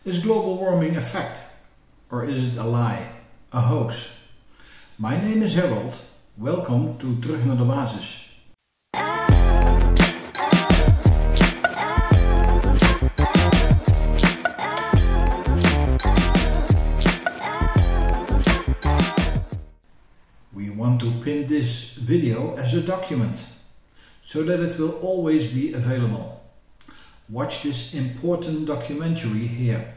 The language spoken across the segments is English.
Is global warming a fact? Or is it a lie? A hoax? My name is Harold. Welcome to Terug naar de Basis. We want to pin this video as a document, so that it will always be available. Watch this important documentary here.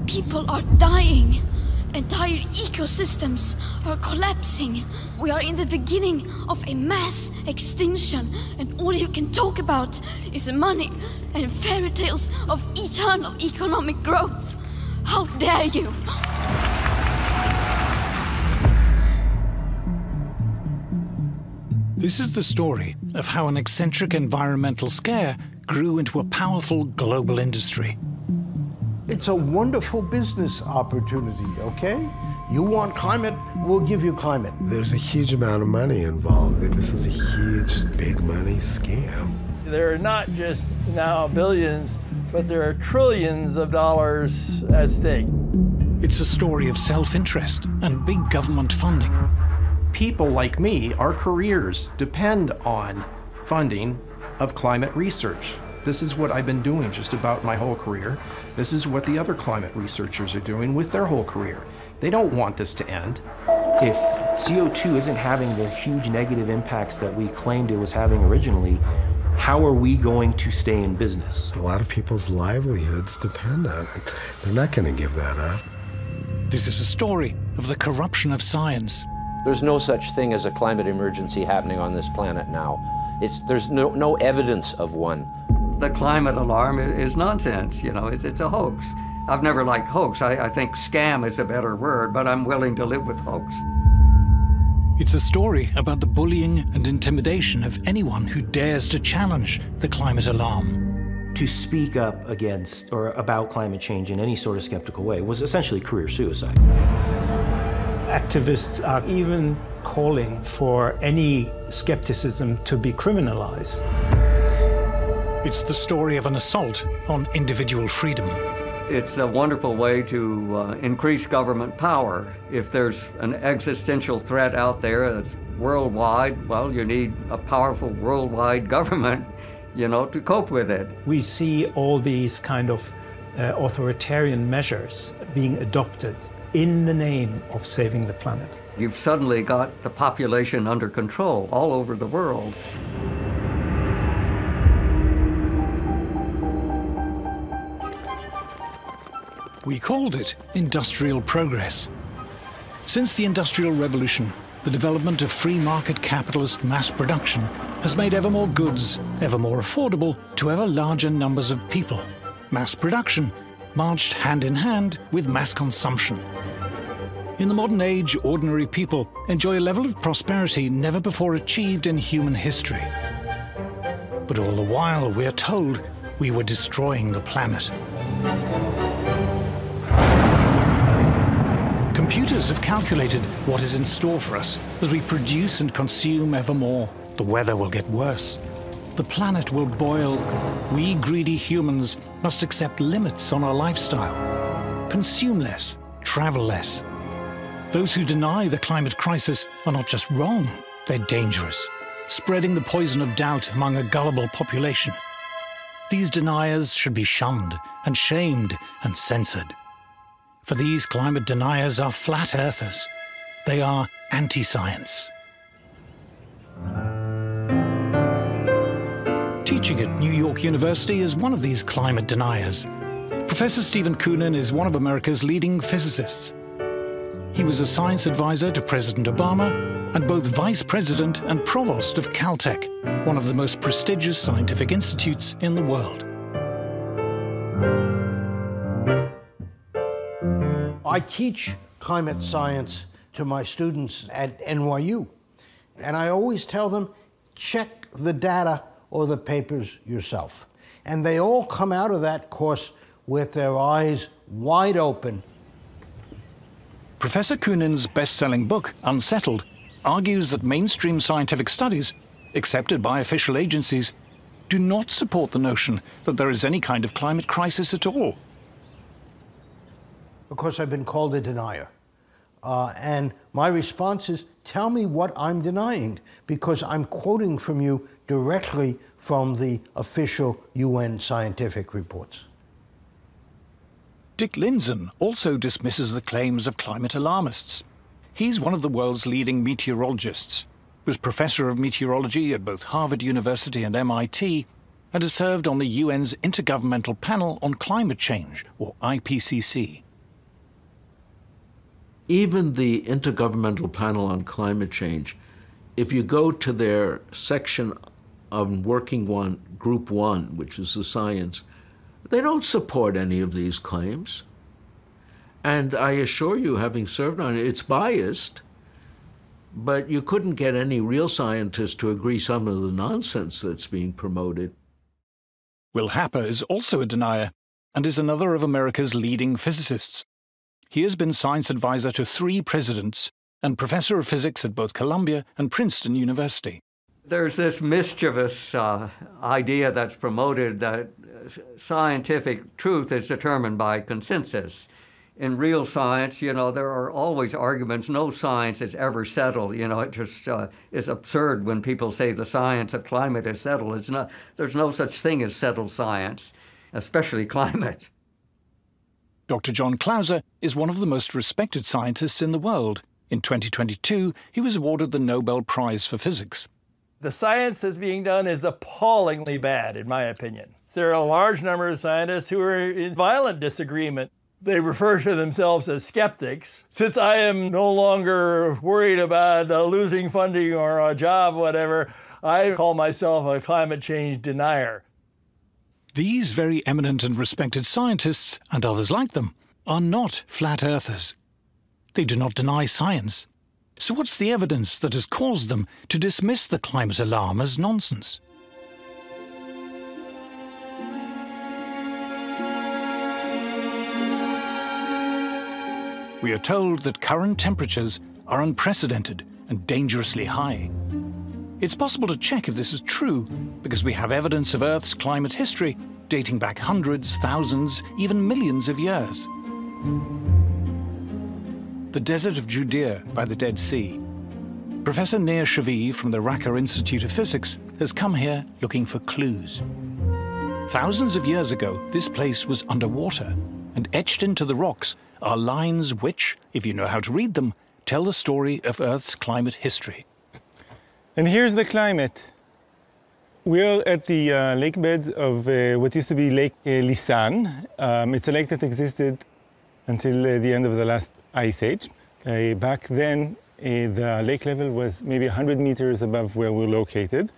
People are dying. Entire ecosystems are collapsing. We are in the beginning of a mass extinction, and all you can talk about is money and fairy tales of eternal economic growth. How dare you! This is the story of how an eccentric environmental scare grew into a powerful global industry. It's a wonderful business opportunity, okay? You want climate, we'll give you climate. There's a huge amount of money involved. This is a huge, big money scam. There are not just now billions, but there are trillions of dollars at stake. It's a story of self-interest and big government funding. People like me, our careers depend on funding of climate research. This is what I've been doing just about my whole career. This is what the other climate researchers are doing with their whole career. They don't want this to end. If CO2 isn't having the huge negative impacts that we claimed it was having originally, how are we going to stay in business? A lot of people's livelihoods depend on it. They're not going to give that up. This is a story of the corruption of science. There's no such thing as a climate emergency happening on this planet now. There's no evidence of one. The climate alarm is nonsense, you know, it's a hoax. I've never liked hoax. I think scam is a better word, but I'm willing to live with hoax. It's a story about the bullying and intimidation of anyone who dares to challenge the climate alarm. To speak up against or about climate change in any sort of skeptical way was essentially career suicide. Activists are even calling for any skepticism to be criminalized. It's the story of an assault on individual freedom. It's a wonderful way to increase government power. If there's an existential threat out there that's worldwide, well, you need a powerful worldwide government, you know, to cope with it. We see all these kind of authoritarian measures being adopted in the name of saving the planet. You've suddenly got the population under control all over the world. We called it industrial progress. Since the Industrial Revolution, the development of free market capitalist mass production has made ever more goods ever more affordable to ever larger numbers of people. Mass production marched hand in hand with mass consumption. In the modern age, ordinary people enjoy a level of prosperity never before achieved in human history. But all the while, we're told we were destroying the planet. Computers have calculated what is in store for us as we produce and consume ever more. The weather will get worse. The planet will boil. We greedy humans must accept limits on our lifestyle. Consume less, travel less. Those who deny the climate crisis are not just wrong, they're dangerous, spreading the poison of doubt among a gullible population. These deniers should be shunned and shamed and censored. For these climate deniers are flat earthers. They are anti-science. Teaching at New York University is one of these climate deniers. Professor Stephen Koonin is one of America's leading physicists. He was a science advisor to President Obama and both vice president and provost of Caltech, one of the most prestigious scientific institutes in the world. I teach climate science to my students at NYU, and I always tell them, check the data or the papers yourself. And they all come out of that course with their eyes wide open. Professor Koonin's best-selling book, Unsettled, argues that mainstream scientific studies accepted by official agencies, do not support the notion that there is any kind of climate crisis at all. Of course, I've been called a denier. And my response is, tell me what I'm denying, because I'm quoting from you directly from the official UN scientific reports. Dick Lindzen also dismisses the claims of climate alarmists. He's one of the world's leading meteorologists, was professor of meteorology at both Harvard University and MIT, and has served on the UN's Intergovernmental Panel on Climate Change, or IPCC. Even the Intergovernmental Panel on Climate Change, if you go to their section of Working One, Group 1, which is the science, they don't support any of these claims. And I assure you, having served on it, it's biased, but you couldn't get any real scientists to agree some of the nonsense that's being promoted. Will Happer is also a denier and is another of America's leading physicists. He has been science advisor to 3 presidents and professor of physics at both Columbia and Princeton University. There's this mischievous idea that's promoted that scientific truth is determined by consensus. In real science, you know, there are always arguments. No science is ever settled. You know, it just is absurd when people say the science of climate is settled. It's not. There's no such thing as settled science, especially climate. Dr. John Clauser is one of the most respected scientists in the world. In 2022, he was awarded the Nobel Prize for Physics. The science that's being done is appallingly bad, in my opinion. There are a large number of scientists who are in violent disagreement. They refer to themselves as skeptics. Since I am no longer worried about losing funding or a job, whatever, I call myself a climate change denier. These very eminent and respected scientists, and others like them, are not flat earthers. They do not deny science. So what's the evidence that has caused them to dismiss the climate alarm as nonsense? We are told that current temperatures are unprecedented and dangerously high. It's possible to check if this is true, because we have evidence of Earth's climate history dating back hundreds, thousands, even millions of years. The desert of Judea by the Dead Sea. Professor Nir Shavi from the Racah Institute of Physics has come here looking for clues. Thousands of years ago, this place was underwater, and etched into the rocks are lines which, if you know how to read them, tell the story of Earth's climate history. And here's the climate. We're at the lake beds of what used to be Lake Lisan. It's a lake that existed until the end of the last ice age. Back then, the lake level was maybe 100 meters above where we're located.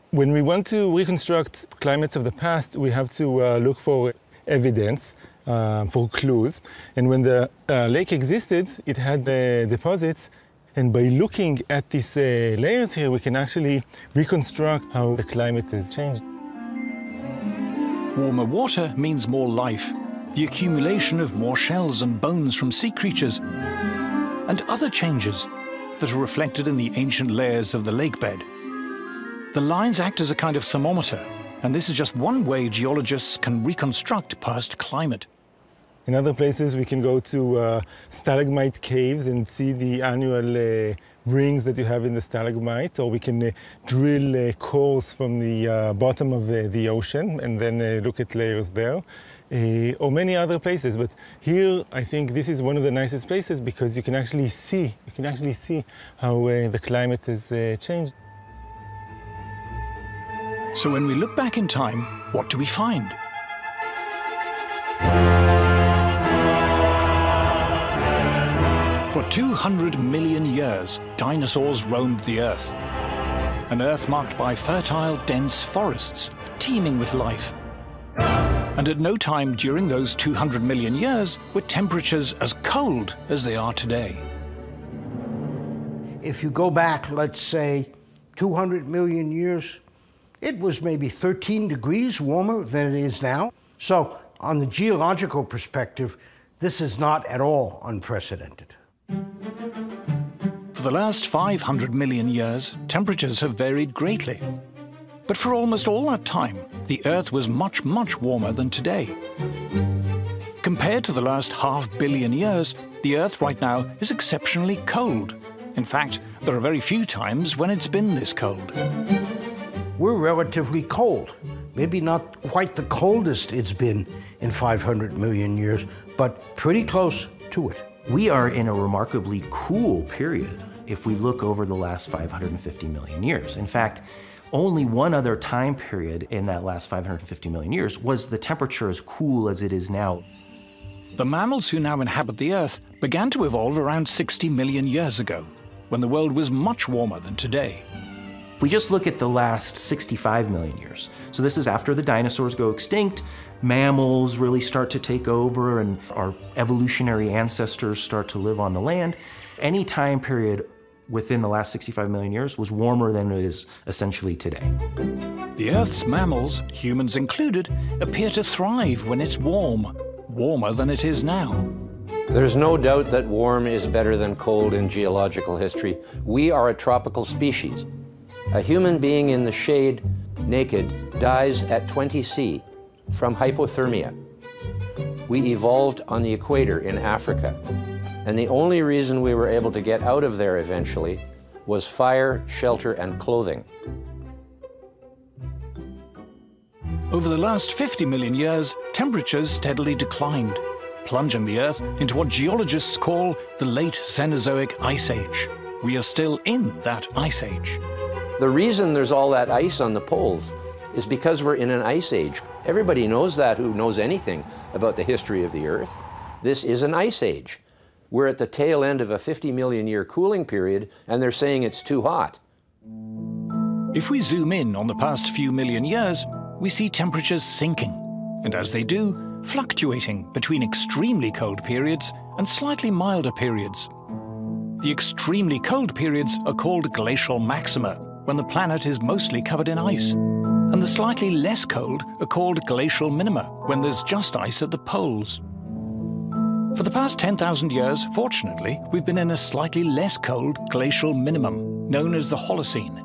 When we want to reconstruct climates of the past, we have to look for evidence, for clues. And when the lake existed, it had deposits. And by looking at these layers here, we can actually reconstruct how the climate has changed. Warmer water means more life, the accumulation of more shells and bones from sea creatures, and other changes that are reflected in the ancient layers of the lake bed. The lines act as a kind of thermometer, and this is just one way geologists can reconstruct past climate. In other places, we can go to stalagmite caves and see the annual rings that you have in the stalagmites, or we can drill cores from the bottom of the ocean and then look at layers there, or many other places. But here, I think this is one of the nicest places because you can actually see how the climate has changed. So when we look back in time, what do we find? For 200 million years, dinosaurs roamed the Earth. An Earth marked by fertile, dense forests, teeming with life. And at no time during those 200 million years were temperatures as cold as they are today. If you go back, let's say, 200 million years, it was maybe 13 degrees warmer than it is now. So, on the geological perspective, this is not at all unprecedented. For For the last 500 million years, temperatures have varied greatly. But for almost all that time, the Earth was much, much warmer than today. Compared to the last $500 million years, the Earth right now is exceptionally cold. In fact, there are very few times when it's been this cold. We're relatively cold. Maybe not quite the coldest it's been in 500 million years, but pretty close to it. We are in a remarkably cool period if we look over the last 550 million years. In fact, only one other time period in that last 550 million years was the temperature as cool as it is now. The mammals who now inhabit the Earth began to evolve around 60 million years ago, when the world was much warmer than today. If we just look at the last 65 million years, so this is after the dinosaurs go extinct, mammals really start to take over, and our evolutionary ancestors start to live on the land. Any time period within the last 65 million years was warmer than it is essentially today. The Earth's mammals, humans included, appear to thrive when it's warm, warmer than it is now. There's no doubt that warm is better than cold in geological history. We are a tropical species. A human being in the shade, naked, dies at 20 C from hypothermia. We evolved on the equator in Africa, and the only reason we were able to get out of there eventually was fire, shelter, and clothing. Over the last 50 million years, temperatures steadily declined, plunging the Earth into what geologists call the late Cenozoic Ice Age. We are still in that ice age. The reason there's all that ice on the poles is because we're in an ice age. Everybody knows that who knows anything about the history of the Earth. This is an ice age. We're at the tail end of a 50 million year cooling period, and they're saying it's too hot. If we zoom in on the past few million years, we see temperatures sinking, and as they do, fluctuating between extremely cold periods and slightly milder periods. The extremely cold periods are called glacial maxima, when the planet is mostly covered in ice, and the slightly less cold are called glacial minima, when there's just ice at the poles. For the past 10,000 years, fortunately, we've been in a slightly less cold glacial minimum, known as the Holocene.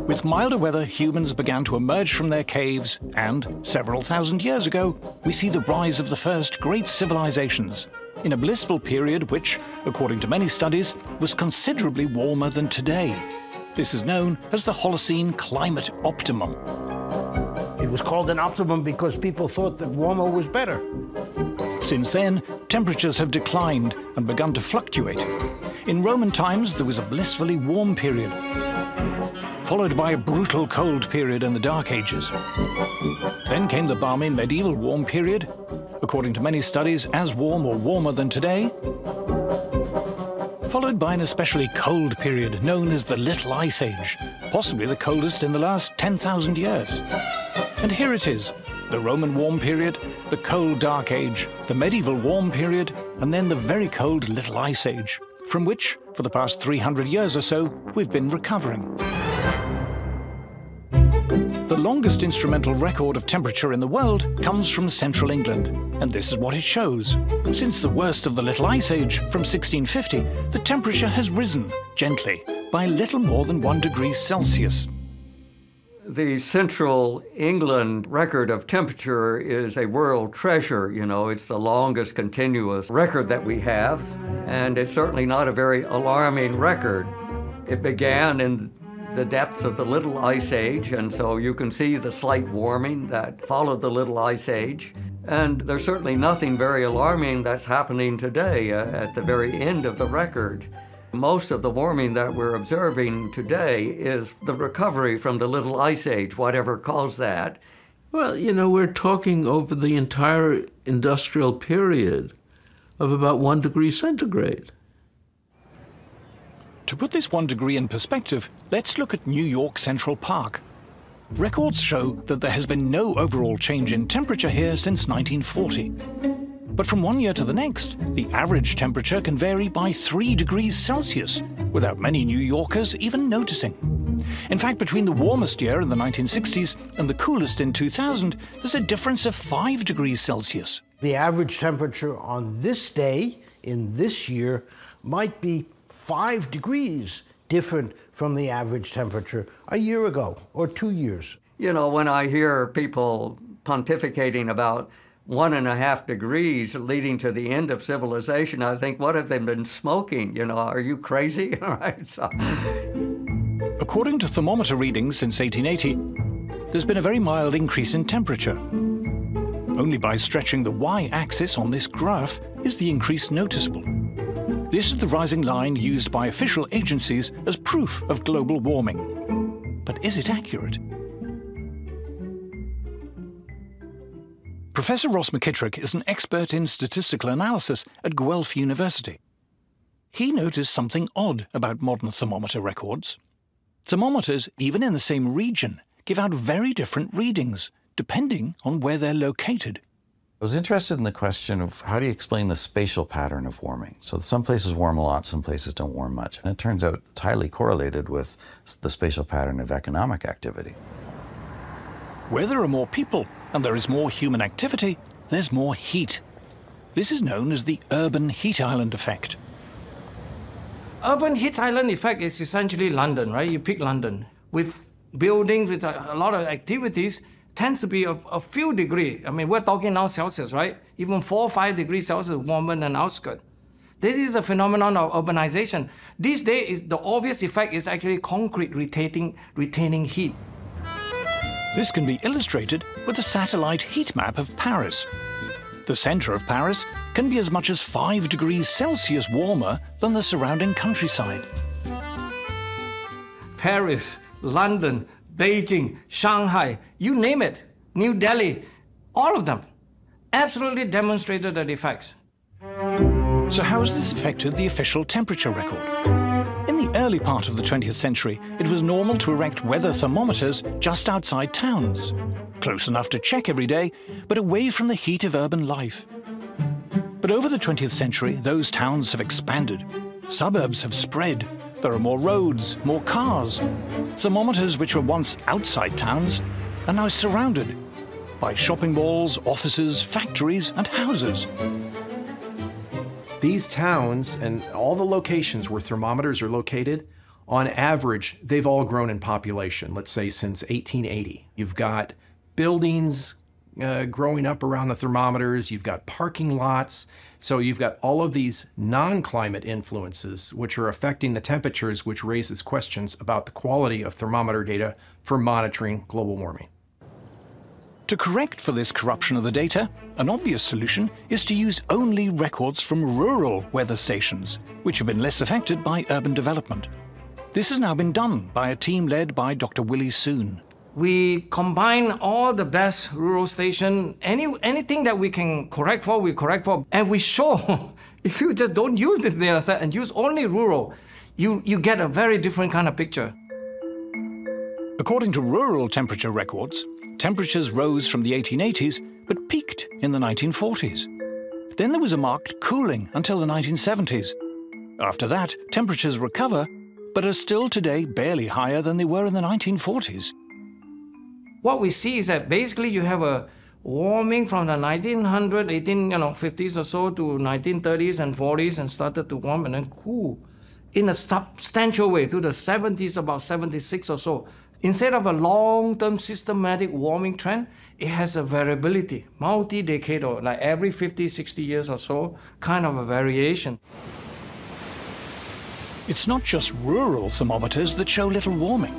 With milder weather, humans began to emerge from their caves, and several thousand years ago, we see the rise of the first great civilizations, in a blissful period which, according to many studies, was considerably warmer than today. This is known as the Holocene climate optimum. It was called an optimum because people thought that warmer was better. Since then, temperatures have declined and begun to fluctuate. In Roman times, there was a blissfully warm period, followed by a brutal cold period in the Dark Ages. Then came the balmy medieval warm period, according to many studies as warm or warmer than today, followed by an especially cold period known as the Little Ice Age, possibly the coldest in the last 10,000 years. And here it is, the Roman warm period, the cold Dark Age, the medieval warm period, and then the very cold Little Ice Age, from which, for the past 300 years or so, we've been recovering. The longest instrumental record of temperature in the world comes from central England, and this is what it shows. Since the worst of the Little Ice Age, from 1650, the temperature has risen, gently, by little more than 1 degree Celsius. The central England record of temperature is a world treasure. You know, it's the longest continuous record that we have, and it's certainly not a very alarming record. It began in the depths of the Little Ice Age, and so you can see the slight warming that followed the Little Ice Age. And there's certainly nothing very alarming that's happening today at the very end of the record. Most of the warming that we're observing today is the recovery from the Little Ice Age, whatever caused that. Well, you know, we're talking over the entire industrial period of about 1 degree centigrade. To put this 1 degree in perspective, let's look at New York Central Park. Records show that there has been no overall change in temperature here since 1940. But from one year to the next, the average temperature can vary by 3 degrees Celsius, without many New Yorkers even noticing. In fact, between the warmest year in the 1960s and the coolest in 2000, there's a difference of 5 degrees Celsius. The average temperature on this day in this year might be 5 degrees different from the average temperature a year ago or 2 years. You know, when I hear people pontificating about 1.5 degrees leading to the end of civilization, I think, what have they been smoking? You know, are you crazy? All right. So. According to thermometer readings since 1880, there's been a very mild increase in temperature. Only by stretching the y-axis on this graph is the increase noticeable. This is the rising line used by official agencies as proof of global warming. But is it accurate? Professor Ross McKittrick is an expert in statistical analysis at Guelph University. He noticed something odd about modern thermometer records. Thermometers, even in the same region, give out very different readings, depending on where they're located. I was interested in the question of how do you explain the spatial pattern of warming? So some places warm a lot, some places don't warm much. And it turns out it's highly correlated with the spatial pattern of economic activity. Where there are more people and there is more human activity, there's more heat. This is known as the urban heat island effect. Urban heat island effect is essentially London, right? You pick London. With buildings, with a lot of activities, tends to be a few degrees. I mean, we're talking now Celsius, right? Even 4 or 5 degrees Celsius warmer than outskirts. This is a phenomenon of urbanization. These days, the obvious effect is actually concrete retaining heat. This can be illustrated with a satellite heat map of Paris. The centre of Paris can be as much as 5 degrees Celsius warmer than the surrounding countryside. Paris, London, Beijing, Shanghai, you name it, New Delhi, all of them absolutely demonstrated the effects. So how has this affected the official temperature record? In the early part of the 20th century, it was normal to erect weather thermometers just outside towns, close enough to check every day, but away from the heat of urban life. But over the 20th century, those towns have expanded. Suburbs have spread. There are more roads, more cars. Thermometers which were once outside towns are now surrounded by shopping malls, offices, factories, and houses. These towns and all the locations where thermometers are located, on average, they've all grown in population, let's say since 1880. You've got buildings growing up around the thermometers, you've got parking lots, so you've got all of these non-climate influences which are affecting the temperatures, which raises questions about the quality of thermometer data for monitoring global warming. To correct for this corruption of the data, an obvious solution is to use only records from rural weather stations, which have been less affected by urban development. This has now been done by a team led by Dr. Willie Soon. We combine all the best rural stations, anything that we can correct for, we correct for, and we show if you just don't use this data set and use only rural, you get a very different kind of picture. According to rural temperature records, temperatures rose from the 1880s but peaked in the 1940s. Then there was a marked cooling until the 1970s. After that, temperatures recover, but are still today barely higher than they were in the 1940s. What we see is that basically you have a warming from the 1850s or so to 1930s and 40s and started to warm and then cool in a substantial way to the 70s, about 76 or so. Instead of a long-term systematic warming trend, it has a variability, multi-decadal, like every 50, 60 years or so, kind of a variation. It's not just rural thermometers that show little warming.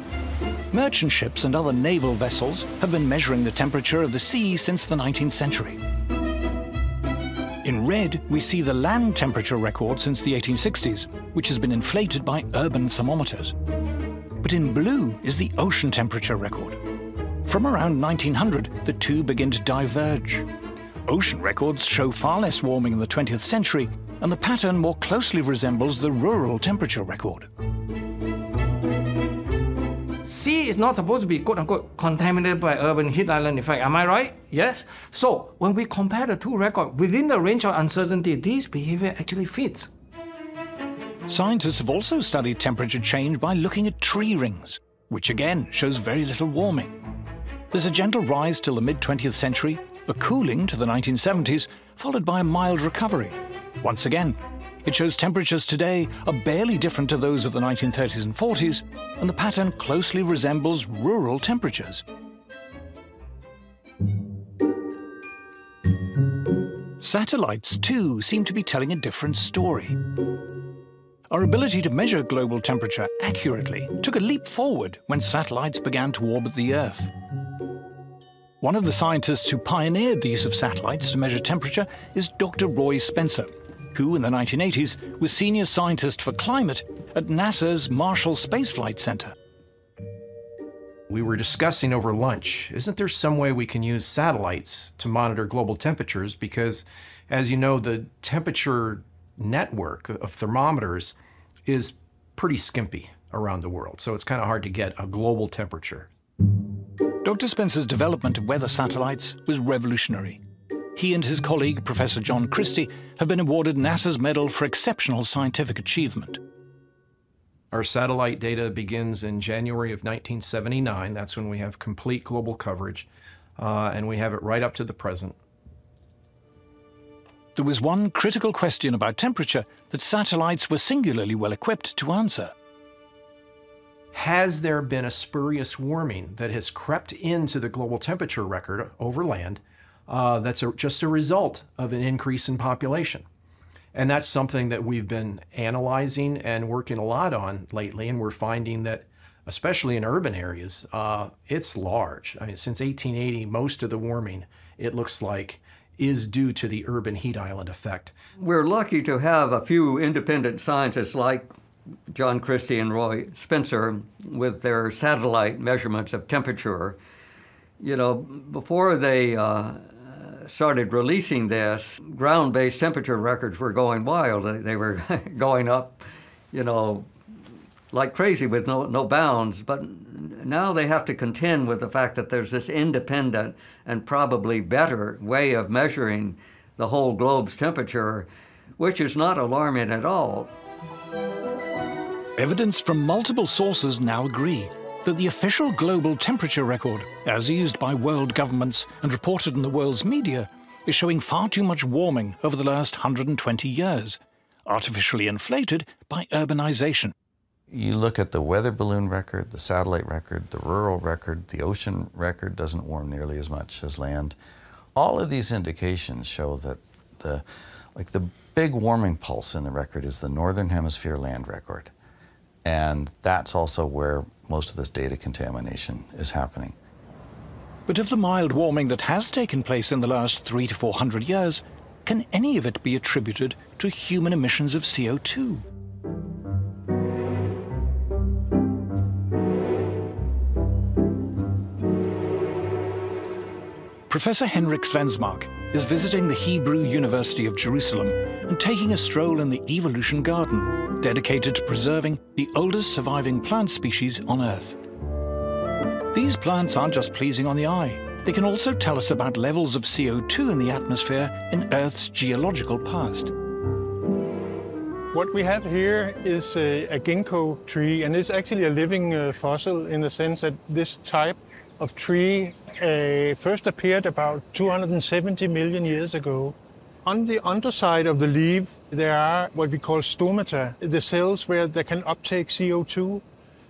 Merchant ships and other naval vessels have been measuring the temperature of the sea since the 19th century. In red, we see the land temperature record since the 1860s, which has been inflated by urban thermometers. But in blue is the ocean temperature record. From around 1900, the two begin to diverge. Ocean records show far less warming in the 20th century, and the pattern more closely resembles the rural temperature record. Sea is not supposed to be, quote-unquote, contaminated by urban heat island effect. Am I right? Yes? So, when we compare the two records, within the range of uncertainty, this behavior actually fits. Scientists have also studied temperature change by looking at tree rings, which again shows very little warming. There's a gentle rise till the mid-20th century, a cooling to the 1970s, followed by a mild recovery. Once again, It shows temperatures today are barely different to those of the 1930s and 40s, and the pattern closely resembles rural temperatures. Satellites, too, seem to be telling a different story. Our ability to measure global temperature accurately took a leap forward when satellites began to orbit the Earth. One of the scientists who pioneered the use of satellites to measure temperature is Dr. Roy Spencer, who in the 1980s was senior scientist for climate at NASA's Marshall Space Flight Center. We were discussing over lunch, isn't there some way we can use satellites to monitor global temperatures? Because, as you know, the temperature network of thermometers is pretty skimpy around the world, so it's kind of hard to get a global temperature. Dr. Spencer's development of weather satellites was revolutionary. He and his colleague, Professor John Christie, have been awarded NASA's Medal for Exceptional Scientific Achievement. Our satellite data begins in January of 1979. That's when we have complete global coverage, and we have it right up to the present. There was one critical question about temperature that satellites were singularly well equipped to answer. Has there been a spurious warming that has crept into the global temperature record over land that's just a result of an increase in population? And that's something that we've been analyzing and working a lot on lately, and we're finding that, especially in urban areas, it's large. I mean, since 1880, most of the warming, it looks like, is due to the urban heat island effect. We're lucky to have a few independent scientists like John Christie and Roy Spencer with their satellite measurements of temperature. You know, before they started releasing this, ground-based temperature records were going wild. They were going up, you know, like crazy with no bounds. But now they have to contend with the fact that there's this independent and probably better way of measuring the whole globe's temperature, which is not alarming at all. Evidence from multiple sources now agree that the official global temperature record, as used by world governments and reported in the world's media, is showing far too much warming over the last 120 years, artificially inflated by urbanization. You look at the weather balloon record, the satellite record, the rural record, the ocean record doesn't warm nearly as much as land. All of these indications show that the big warming pulse in the record is the Northern Hemisphere land record. And that's also where most of this data contamination is happening. But of the mild warming that has taken place in the last 300 to 400 years, can any of it be attributed to human emissions of CO2? Professor Henrik Svensmark is visiting the Hebrew University of Jerusalem and taking a stroll in the Evolution Garden, dedicated to preserving the oldest surviving plant species on Earth. These plants aren't just pleasing on the eye. They can also tell us about levels of CO2 in the atmosphere in Earth's geological past. What we have here is a ginkgo tree, and it's actually a living fossil in the sense that this type of tree first appeared about 270 million years ago. On the underside of the leaf, there are what we call stomata, the cells where they can uptake CO2.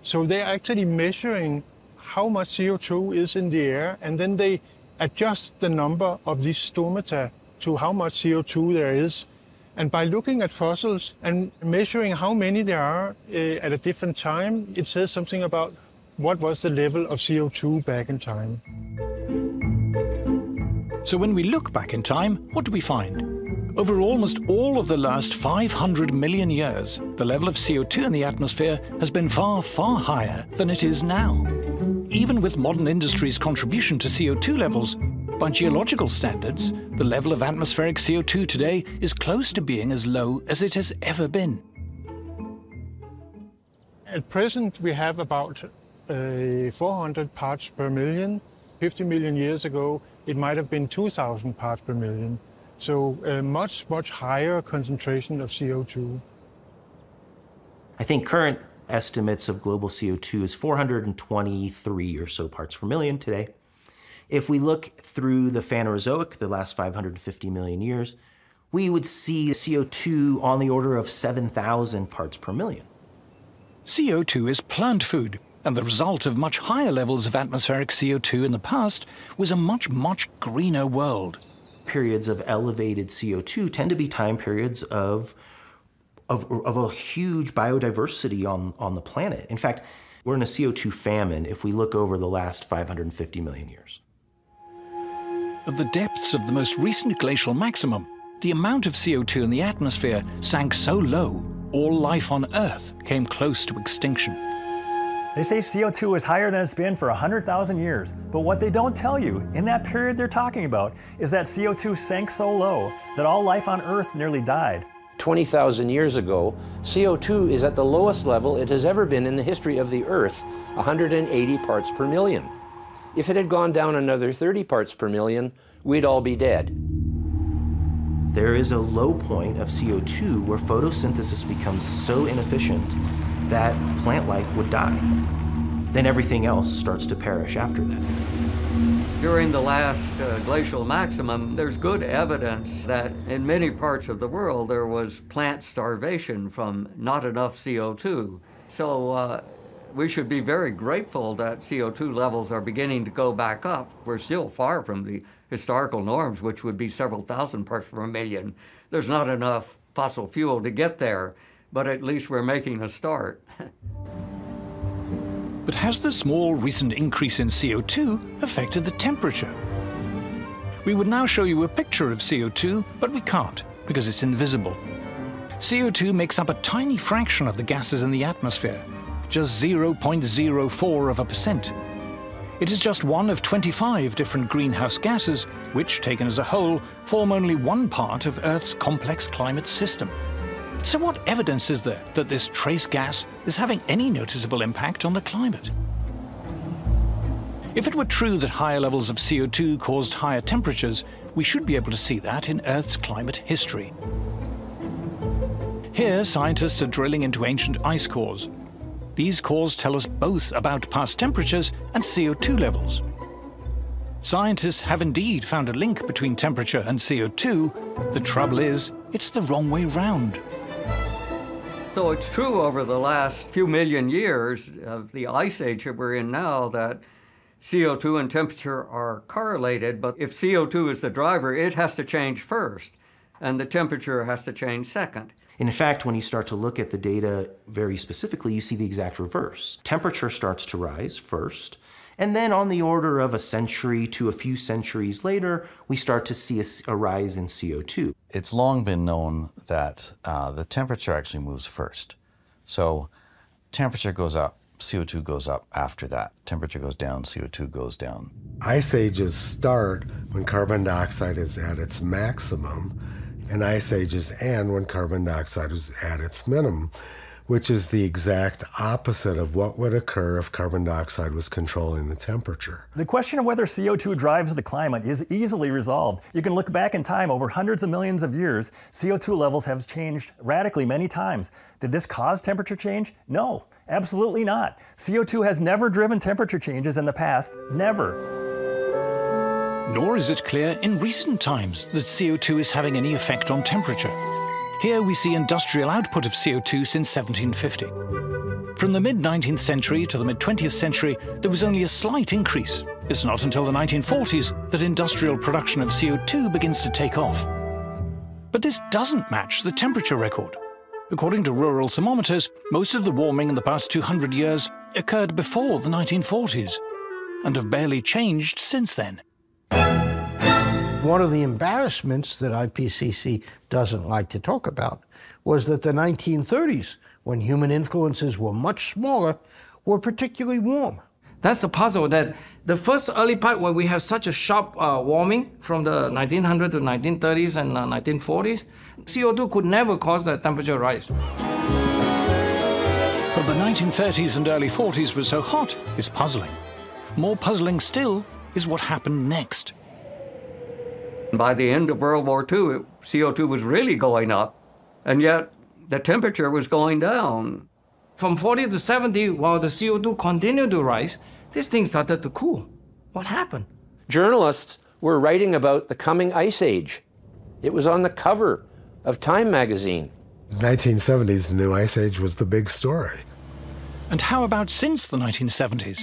So they're actually measuring how much CO2 is in the air, and then they adjust the number of these stomata to how much CO2 there is. And by looking at fossils and measuring how many there are at a different time, it says something about what was the level of CO2 back in time. So when we look back in time, what do we find? Over almost all of the last 500 million years, the level of CO2 in the atmosphere has been far, far higher than it is now. Even with modern industry's contribution to CO2 levels, by geological standards, the level of atmospheric CO2 today is close to being as low as it has ever been. At present, we have about 400 parts per million. 50 million years ago, it might have been 2,000 parts per million. So a much, much higher concentration of CO2. I think current estimates of global CO2 is 423 or so parts per million today. If we look through the Phanerozoic, the last 550 million years, we would see CO2 on the order of 7,000 parts per million. CO2 is plant food, and the result of much higher levels of atmospheric CO2 in the past was a much, much greener world. Periods of elevated CO2 tend to be time periods of a huge biodiversity on the planet. In fact, we're in a CO2 famine if we look over the last 550 million years. At the depths of the most recent glacial maximum, the amount of CO2 in the atmosphere sank so low, all life on Earth came close to extinction. They say CO2 is higher than it's been for 100,000 years, but what they don't tell you in that period they're talking about is that CO2 sank so low that all life on Earth nearly died. 20,000 years ago, CO2 is at the lowest level it has ever been in the history of the Earth, 180 parts per million. If it had gone down another 30 parts per million, we'd all be dead. There is a low point of CO2 where photosynthesis becomes so inefficient that plant life would die. Then everything else starts to perish after that. During the last glacial maximum, there's good evidence that in many parts of the world there was plant starvation from not enough CO2. So we should be very grateful that CO2 levels are beginning to go back up. We're still far from the historical norms, which would be several thousand parts per million. There's not enough fossil fuel to get there, but at least we're making a start. But has the small recent increase in CO2 affected the temperature? We would now show you a picture of CO2, but we can't, because it's invisible. CO2 makes up a tiny fraction of the gases in the atmosphere, just 0.04%. It is just one of 25 different greenhouse gases, which, taken as a whole, form only one part of Earth's complex climate system. So what evidence is there that this trace gas is having any noticeable impact on the climate? If it were true that higher levels of CO2 caused higher temperatures, we should be able to see that in Earth's climate history. Here, scientists are drilling into ancient ice cores. These cores tell us both about past temperatures and CO2 levels. Scientists have indeed found a link between temperature and CO2. The trouble is, it's the wrong way round. So it's true over the last few million years of the ice age that we're in now that CO2 and temperature are correlated, but if CO2 is the driver, it has to change first, and the temperature has to change second. In fact, when you start to look at the data very specifically, you see the exact reverse. Temperature starts to rise first, and then on the order of a century to a few centuries later, we start to see a rise in CO2. It's long been known that the temperature actually moves first. So temperature goes up, CO2 goes up after that. Temperature goes down, CO2 goes down. Ice ages start when carbon dioxide is at its maximum, and ice ages end when carbon dioxide is at its minimum, which is the exact opposite of what would occur if carbon dioxide was controlling the temperature. The question of whether CO2 drives the climate is easily resolved. You can look back in time over hundreds of millions of years. CO2 levels have changed radically many times. Did this cause temperature change? No, absolutely not. CO2 has never driven temperature changes in the past, never. Nor is it clear in recent times that CO2 is having any effect on temperature. Here we see industrial output of CO2 since 1750. From the mid-19th century to the mid-20th century, there was only a slight increase. It's not until the 1940s that industrial production of CO2 begins to take off. But this doesn't match the temperature record. According to rural thermometers, most of the warming in the past 200 years occurred before the 1940s, and have barely changed since then. One of the embarrassments that IPCC doesn't like to talk about was that the 1930s, when human influences were much smaller, were particularly warm. That's the puzzle, that the first early part where we have such a sharp warming from the 1900s to 1930s and 1940s, CO2 could never cause the temperature rise. But the 1930s and early 40s were so hot is puzzling. More puzzling still is what happened next. By the end of World War II, CO2 was really going up, and yet the temperature was going down. From 40 to 70, while the CO2 continued to rise, this thing started to cool. What happened? Journalists were writing about the coming ice age. It was on the cover of Time magazine. 1970s, the new ice age was the big story. And how about since the 1970s?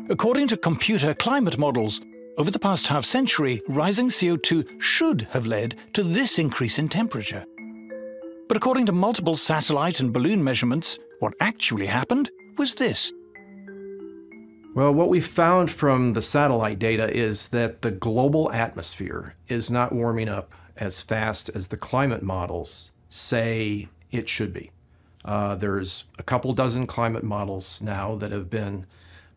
According to computer climate models, over the past half-century, rising CO2 should have led to this increase in temperature. But according to multiple satellite and balloon measurements, what actually happened was this. Well, what we found from the satellite data is that the global atmosphere is not warming up as fast as the climate models say it should be. There's a couple dozen climate models now that have been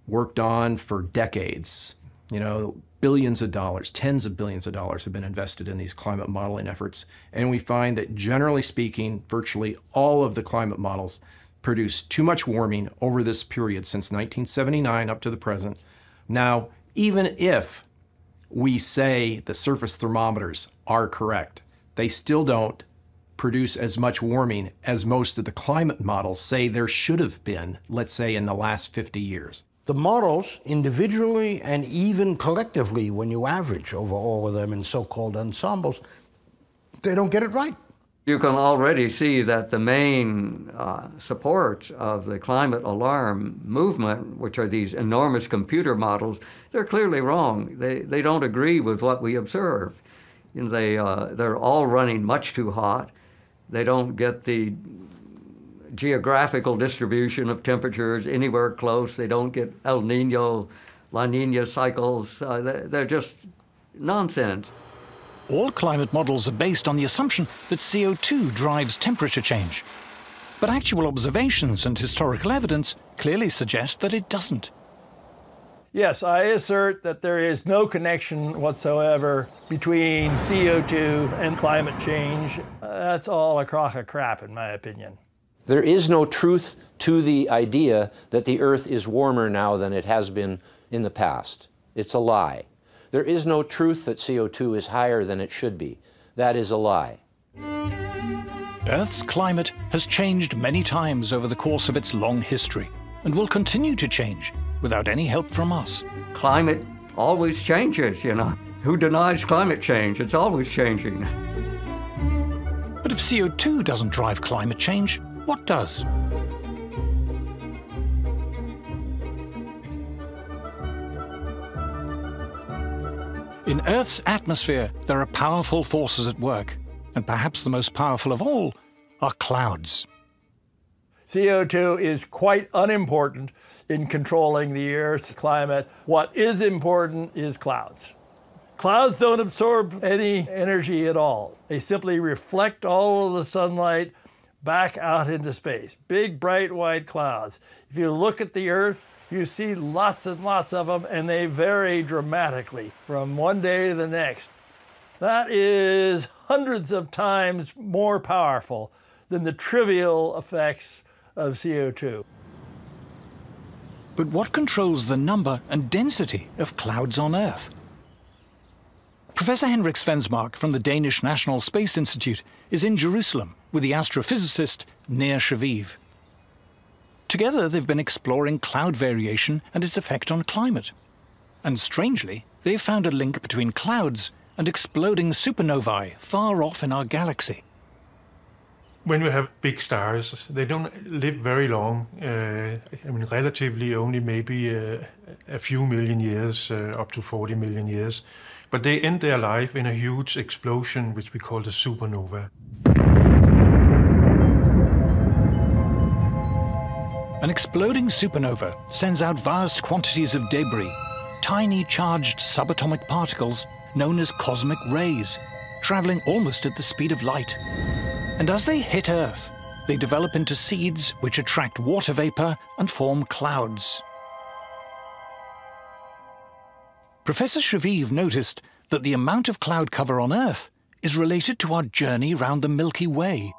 worked on for decades. You know, billions of dollars, tens of billions of dollars have been invested in these climate modeling efforts. And we find that generally speaking, virtually all of the climate models produce too much warming over this period since 1979 up to the present. Now, even if we say the surface thermometers are correct, they still don't produce as much warming as most of the climate models say there should have been, let's say, in the last 50 years. The models, individually and even collectively, when you average over all of them in so-called ensembles, they don't get it right. You can already see that the main support of the climate alarm movement, which are these enormous computer models, they're clearly wrong. They don't agree with what we observe. You know, they're all running much too hot. They don't get the geographical distribution of temperatures anywhere close. They don't get El Nino, La Nina cycles. They're just nonsense. All climate models are based on the assumption that CO2 drives temperature change. But actual observations and historical evidence clearly suggest that it doesn't. Yes, I assert that there is no connection whatsoever between CO2 and climate change. That's all a crock of crap, in my opinion. There is no truth to the idea that the Earth is warmer now than it has been in the past. It's a lie. There is no truth that CO2 is higher than it should be. That is a lie. Earth's climate has changed many times over the course of its long history and will continue to change without any help from us. Climate always changes, you know. Who denies climate change? It's always changing. But if CO2 doesn't drive climate change, what does? In Earth's atmosphere, there are powerful forces at work, and perhaps the most powerful of all are clouds. CO2 is quite unimportant in controlling the Earth's climate. What is important is clouds. Clouds don't absorb any energy at all. They simply reflect all of the sunlight back out into space. Big, bright, white clouds. If you look at the Earth, you see lots and lots of them, and they vary dramatically from one day to the next. That is hundreds of times more powerful than the trivial effects of CO2. But what controls the number and density of clouds on Earth? Professor Henrik Svensmark from the Danish National Space Institute is in Jerusalem with the astrophysicist Nir Shaviv. Together, they've been exploring cloud variation and its effect on climate. And strangely, they've found a link between clouds and exploding supernovae far off in our galaxy. When we have big stars, they don't live very long. Relatively only maybe a few million years, up to 40 million years. But they end their life in a huge explosion, which we call the supernova. An exploding supernova sends out vast quantities of debris, tiny charged subatomic particles known as cosmic rays, traveling almost at the speed of light. And as they hit Earth, they develop into seeds which attract water vapor and form clouds. Professor Shaviv noticed that the amount of cloud cover on Earth is related to our journey round the Milky Way.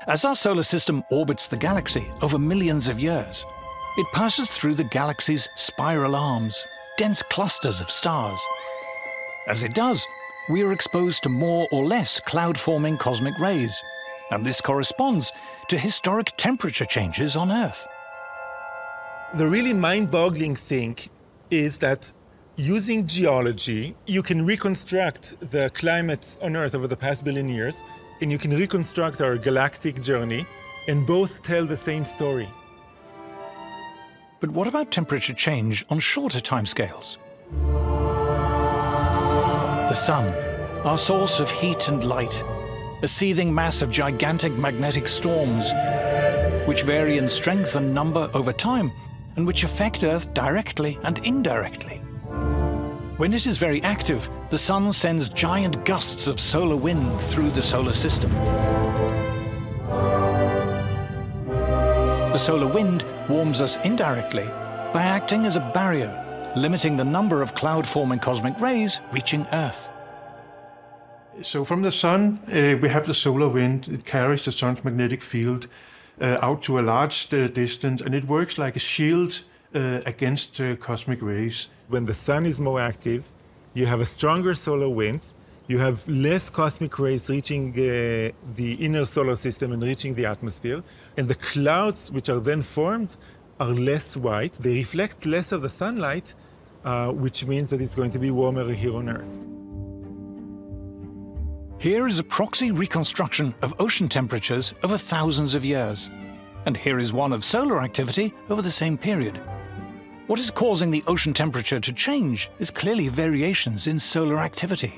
As our solar system orbits the galaxy over millions of years, it passes through the galaxy's spiral arms, dense clusters of stars. As it does, we are exposed to more or less cloud-forming cosmic rays, and this corresponds to historic temperature changes on Earth. The really mind-boggling thing is that Using geology, you can reconstruct the climate on Earth over the past billion years, and you can reconstruct our galactic journey, and both tell the same story. But what about temperature change on shorter timescales? The Sun, our source of heat and light, a seething mass of gigantic magnetic storms, which vary in strength and number over time, and which affect Earth directly and indirectly. When it is very active, the Sun sends giant gusts of solar wind through the solar system. The solar wind warms us indirectly by acting as a barrier, limiting the number of cloud-forming cosmic rays reaching Earth. So from the Sun, we have the solar wind. It carries the Sun's magnetic field out to a large distance, and it works like a shield against cosmic rays. When the Sun is more active, you have a stronger solar wind, you have less cosmic rays reaching the inner solar system and reaching the atmosphere, and the clouds which are then formed are less white. They reflect less of the sunlight, which means that it's going to be warmer here on Earth. Here is a proxy reconstruction of ocean temperatures over thousands of years. And here is one of solar activity over the same period. What is causing the ocean temperature to change is clearly variations in solar activity.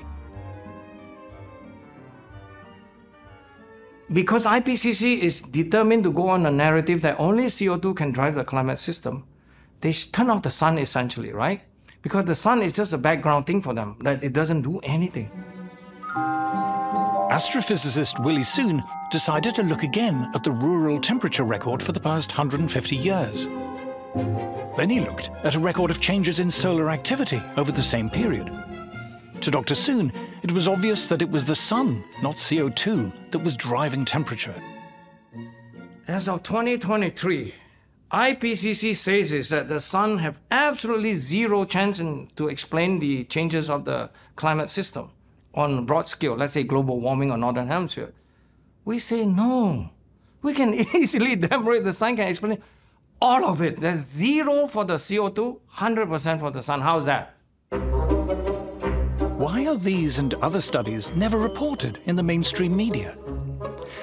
Because IPCC is determined to go on a narrative that only CO2 can drive the climate system, they turn off the sun essentially, right? Because the sun is just a background thing for them, that it doesn't do anything. Astrophysicist Willie Soon decided to look again at the rural temperature record for the past 150 years. Then he looked at a record of changes in solar activity over the same period. To Dr. Soon, it was obvious that it was the sun, not CO2, that was driving temperature. As of 2023, IPCC says is that the sun have absolutely zero chance to explain the changes of the climate system on a broad scale, let's say global warming or northern hemisphere. We say no. We can easily demonstrate the sun can explain all of it. There's zero for the CO2, 100% for the sun. How's that? Why are these and other studies never reported in the mainstream media?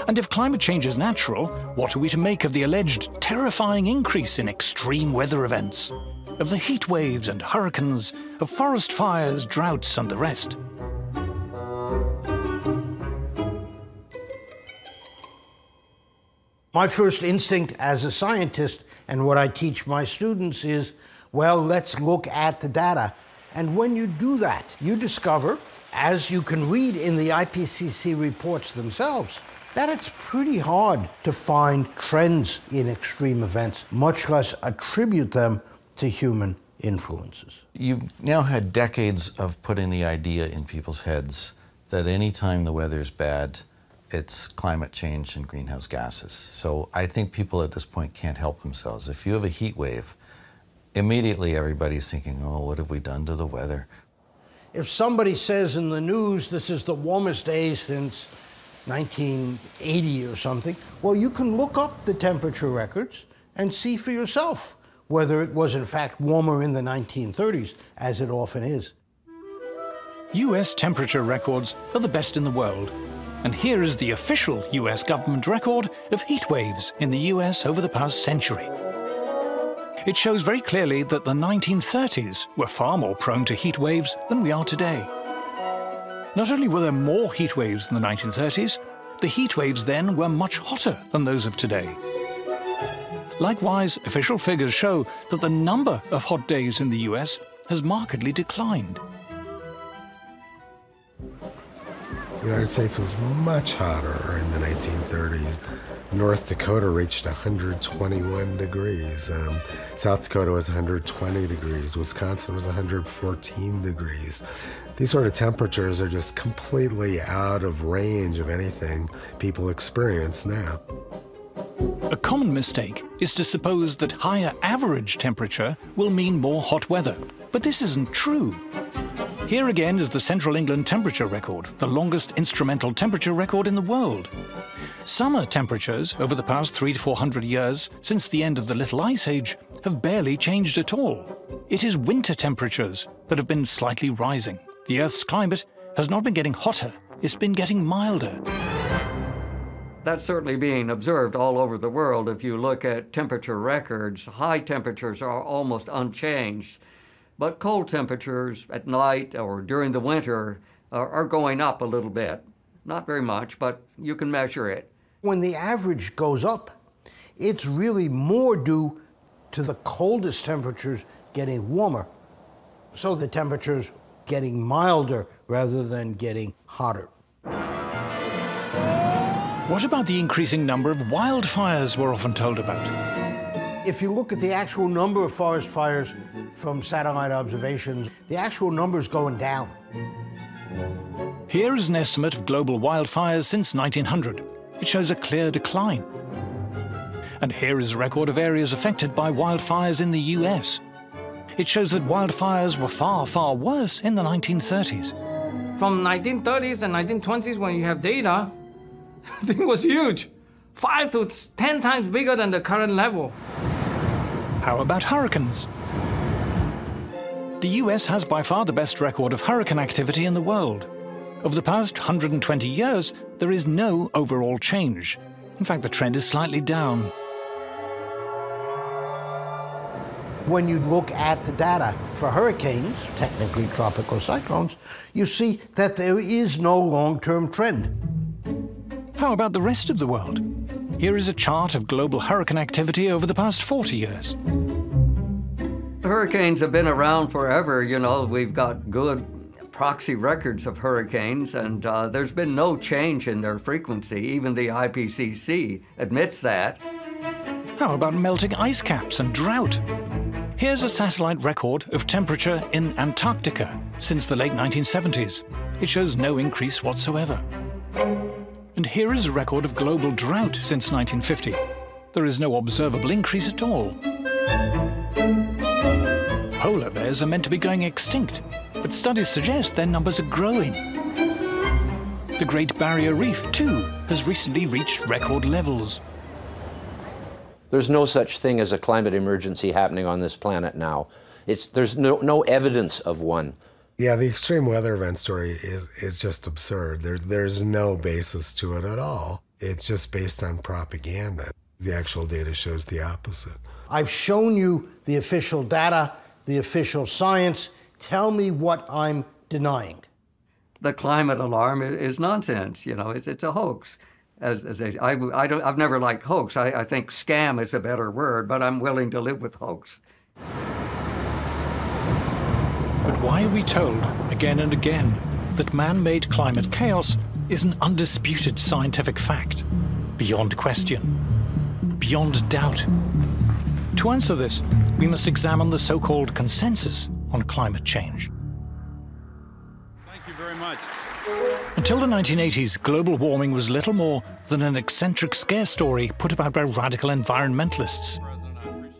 And if climate change is natural, what are we to make of the alleged terrifying increase in extreme weather events? Of the heat waves and hurricanes, of forest fires, droughts, and the rest? My first instinct as a scientist, and what I teach my students is, well, let's look at the data. And when you do that, you discover, as you can read in the IPCC reports themselves, that it's pretty hard to find trends in extreme events, much less attribute them to human influences. You've now had decades of putting the idea in people's heads that any time the weather's bad, it's climate change and greenhouse gases. So I think people at this point can't help themselves. If you have a heat wave, immediately everybody's thinking, oh, what have we done to the weather? If somebody says in the news this is the warmest day since 1980 or something, well, you can look up the temperature records and see for yourself whether it was in fact warmer in the 1930s, as it often is. US temperature records are the best in the world. And here is the official US government record of heat waves in the US over the past century. It shows very clearly that the 1930s were far more prone to heat waves than we are today. Not only were there more heat waves in the 1930s, the heat waves then were much hotter than those of today. Likewise, official figures show that the number of hot days in the US has markedly declined. The United States was much hotter in the 1930s. North Dakota reached 121 degrees. South Dakota was 120 degrees. Wisconsin was 114 degrees. These sort of temperatures are just completely out of range of anything people experience now. A common mistake is to suppose that higher average temperature will mean more hot weather. But this isn't true. Here again is the Central England temperature record, the longest instrumental temperature record in the world. Summer temperatures over the past 300 to 400 years, since the end of the Little Ice Age, have barely changed at all. It is winter temperatures that have been slightly rising. The Earth's climate has not been getting hotter, it's been getting milder. That's certainly being observed all over the world. If you look at temperature records, high temperatures are almost unchanged, but cold temperatures at night or during the winter are going up a little bit. Not very much, but you can measure it. When the average goes up, it's really more due to the coldest temperatures getting warmer, so the temperatures getting milder rather than getting hotter. What about the increasing number of wildfires we're often told about? If you look at the actual number of forest fires from satellite observations, the actual number is going down. Here is an estimate of global wildfires since 1900. It shows a clear decline. And here is a record of areas affected by wildfires in the US. It shows that wildfires were far, far worse in the 1930s. From 1930s and 1920s, when you have data, the thing was huge. 5 to 10 times bigger than the current level. How about hurricanes? The US has by far the best record of hurricane activity in the world. Over the past 120 years, there is no overall change. In fact, the trend is slightly down. When you look at the data for hurricanes, technically tropical cyclones, you see that there is no long-term trend. How about the rest of the world? Here is a chart of global hurricane activity over the past 40 years. Hurricanes have been around forever. You know, we've got good proxy records of hurricanes, and there's been no change in their frequency. Even the IPCC admits that. How about melting ice caps and drought? Here's a satellite record of temperature in Antarctica since the late 1970s. It shows no increase whatsoever. And here is a record of global drought since 1950. There is no observable increase at all. Polar bears are meant to be going extinct, but studies suggest their numbers are growing. The Great Barrier Reef, too, has recently reached record levels. There's no such thing as a climate emergency happening on this planet now. There's no evidence of one. Yeah, the extreme weather event story is just absurd. There's no basis to it at all. It's just based on propaganda. The actual data shows the opposite. I've shown you the official data, the official science. Tell me what I'm denying. The climate alarm is nonsense. You know, it's a hoax. I've never liked hoax. I think scam is a better word, but I'm willing to live with hoax. But why are we told again and again that man-made climate chaos is an undisputed scientific fact, beyond question, beyond doubt? To answer this, we must examine the so-called consensus on climate change. Thank you very much. Until the 1980s, global warming was little more than an eccentric scare story put about by radical environmentalists.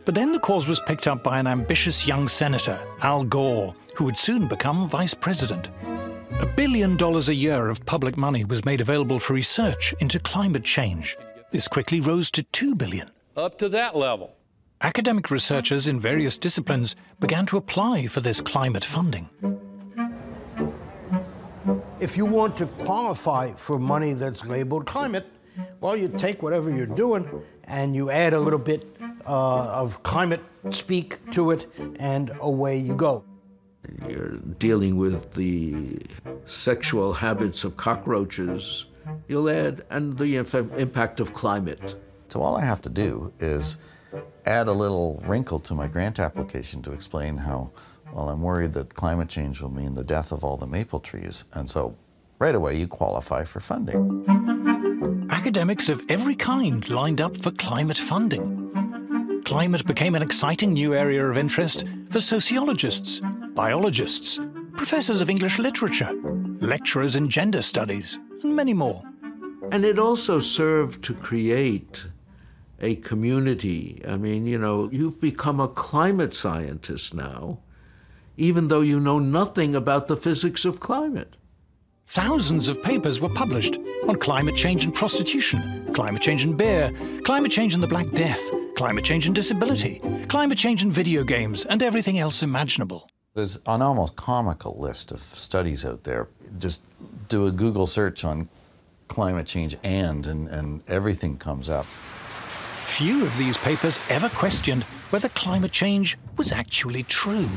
But then the cause was picked up by an ambitious young senator, Al Gore, who would soon become vice president. $1 billion a year of public money was made available for research into climate change. This quickly rose to $2 billion. Up to that level. Academic researchers in various disciplines began to apply for this climate funding. If you want to qualify for money that's labeled climate, well, you take whatever you're doing and you add a little bit of climate speak to it, and away you go. You're dealing with the sexual habits of cockroaches. You'll add, and the impact of climate. So all I have to do is add a little wrinkle to my grant application to explain how, well, I'm worried that climate change will mean the death of all the maple trees. And so right away you qualify for funding. Academics of every kind lined up for climate funding. Climate became an exciting new area of interest for sociologists, biologists, professors of English literature, lecturers in gender studies, and many more. And it also served to create a community. I mean, you know, you've become a climate scientist now, even though you know nothing about the physics of climate. Thousands of papers were published on climate change and prostitution, climate change and beer, climate change and the Black Death, climate change and disability, climate change and video games, and everything else imaginable. There's an almost comical list of studies out there. Just do a Google search on climate change and everything comes up. Few of these papers ever questioned whether climate change was actually true.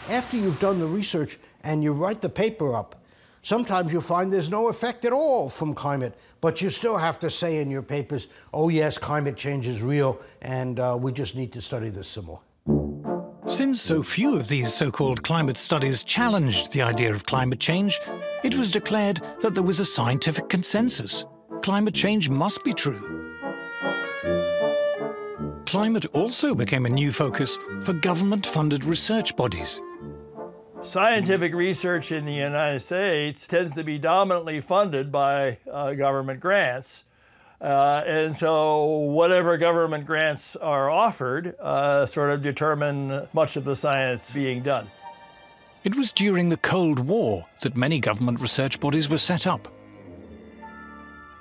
After you've done the research and you write the paper up, sometimes you find there's no effect at all from climate, but you still have to say in your papers, oh yes, climate change is real, and we just need to study this some more. Since so few of these so-called climate studies challenged the idea of climate change, it was declared that there was a scientific consensus. Climate change must be true. Climate also became a new focus for government-funded research bodies. Scientific research in the United States tends to be dominantly funded by government grants. And so whatever government grants are offered sort of determine much of the science being done. It was during the Cold War that many government research bodies were set up.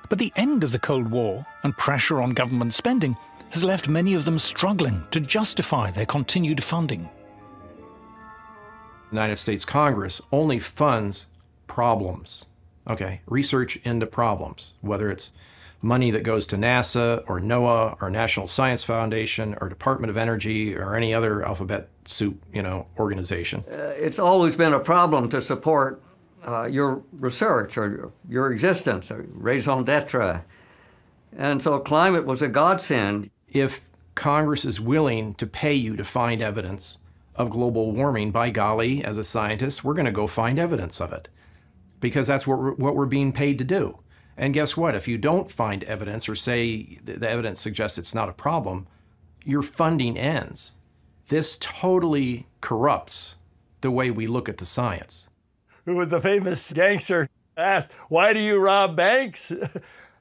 But the end of the Cold War and pressure on government spending has left many of them struggling to justify their continued funding. The United States Congress only funds problems, okay? Research into problems, whether it's money that goes to NASA or NOAA or National Science Foundation or Department of Energy or any other alphabet soup, organization. It's always been a problem to support your research or your existence, or raison d'etre. And so climate was a godsend. If Congress is willing to pay you to find evidence of global warming, by golly, as a scientist, we're going to go find evidence of it, because that's what we're being paid to do. And guess what? If you don't find evidence or say the evidence suggests it's not a problem, your funding ends. This totally corrupts the way we look at the science. Who was the famous gangster asked, "Why do you rob banks?"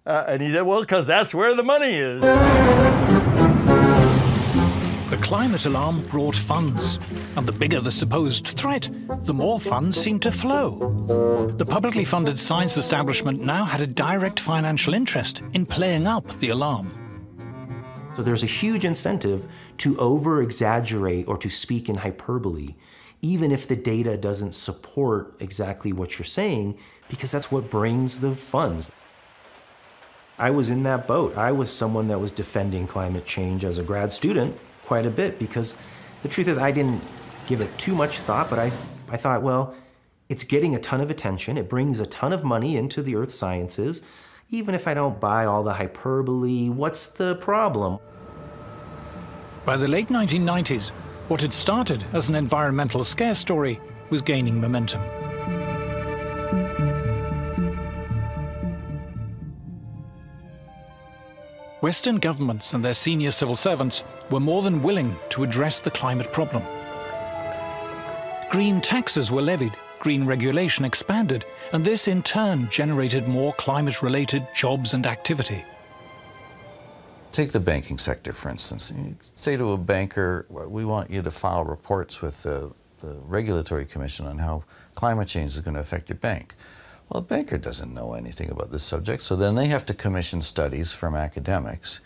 And he said, "Well, because that's where the money is." The climate alarm brought funds, and the bigger the supposed threat, the more funds seemed to flow. The publicly funded science establishment now had a direct financial interest in playing up the alarm. So there's a huge incentive to over-exaggerate or to speak in hyperbole, even if the data doesn't support exactly what you're saying, because that's what brings the funds. I was in that boat. I was someone that was defending climate change as a grad student quite a bit, because the truth is I didn't give it too much thought, but I thought, well, it's getting a ton of attention. It brings a ton of money into the earth sciences. Even if I don't buy all the hyperbole, what's the problem? By the late 1990s, what had started as an environmental scare story was gaining momentum. Western governments and their senior civil servants were more than willing to address the climate problem. Green taxes were levied, green regulation expanded, and this in turn generated more climate-related jobs and activity. Take the banking sector, for instance. You say to a banker, we want you to file reports with the Regulatory Commission on how climate change is going to affect your bank. Well, a banker doesn't know anything about this subject, so then they have to commission studies from academics.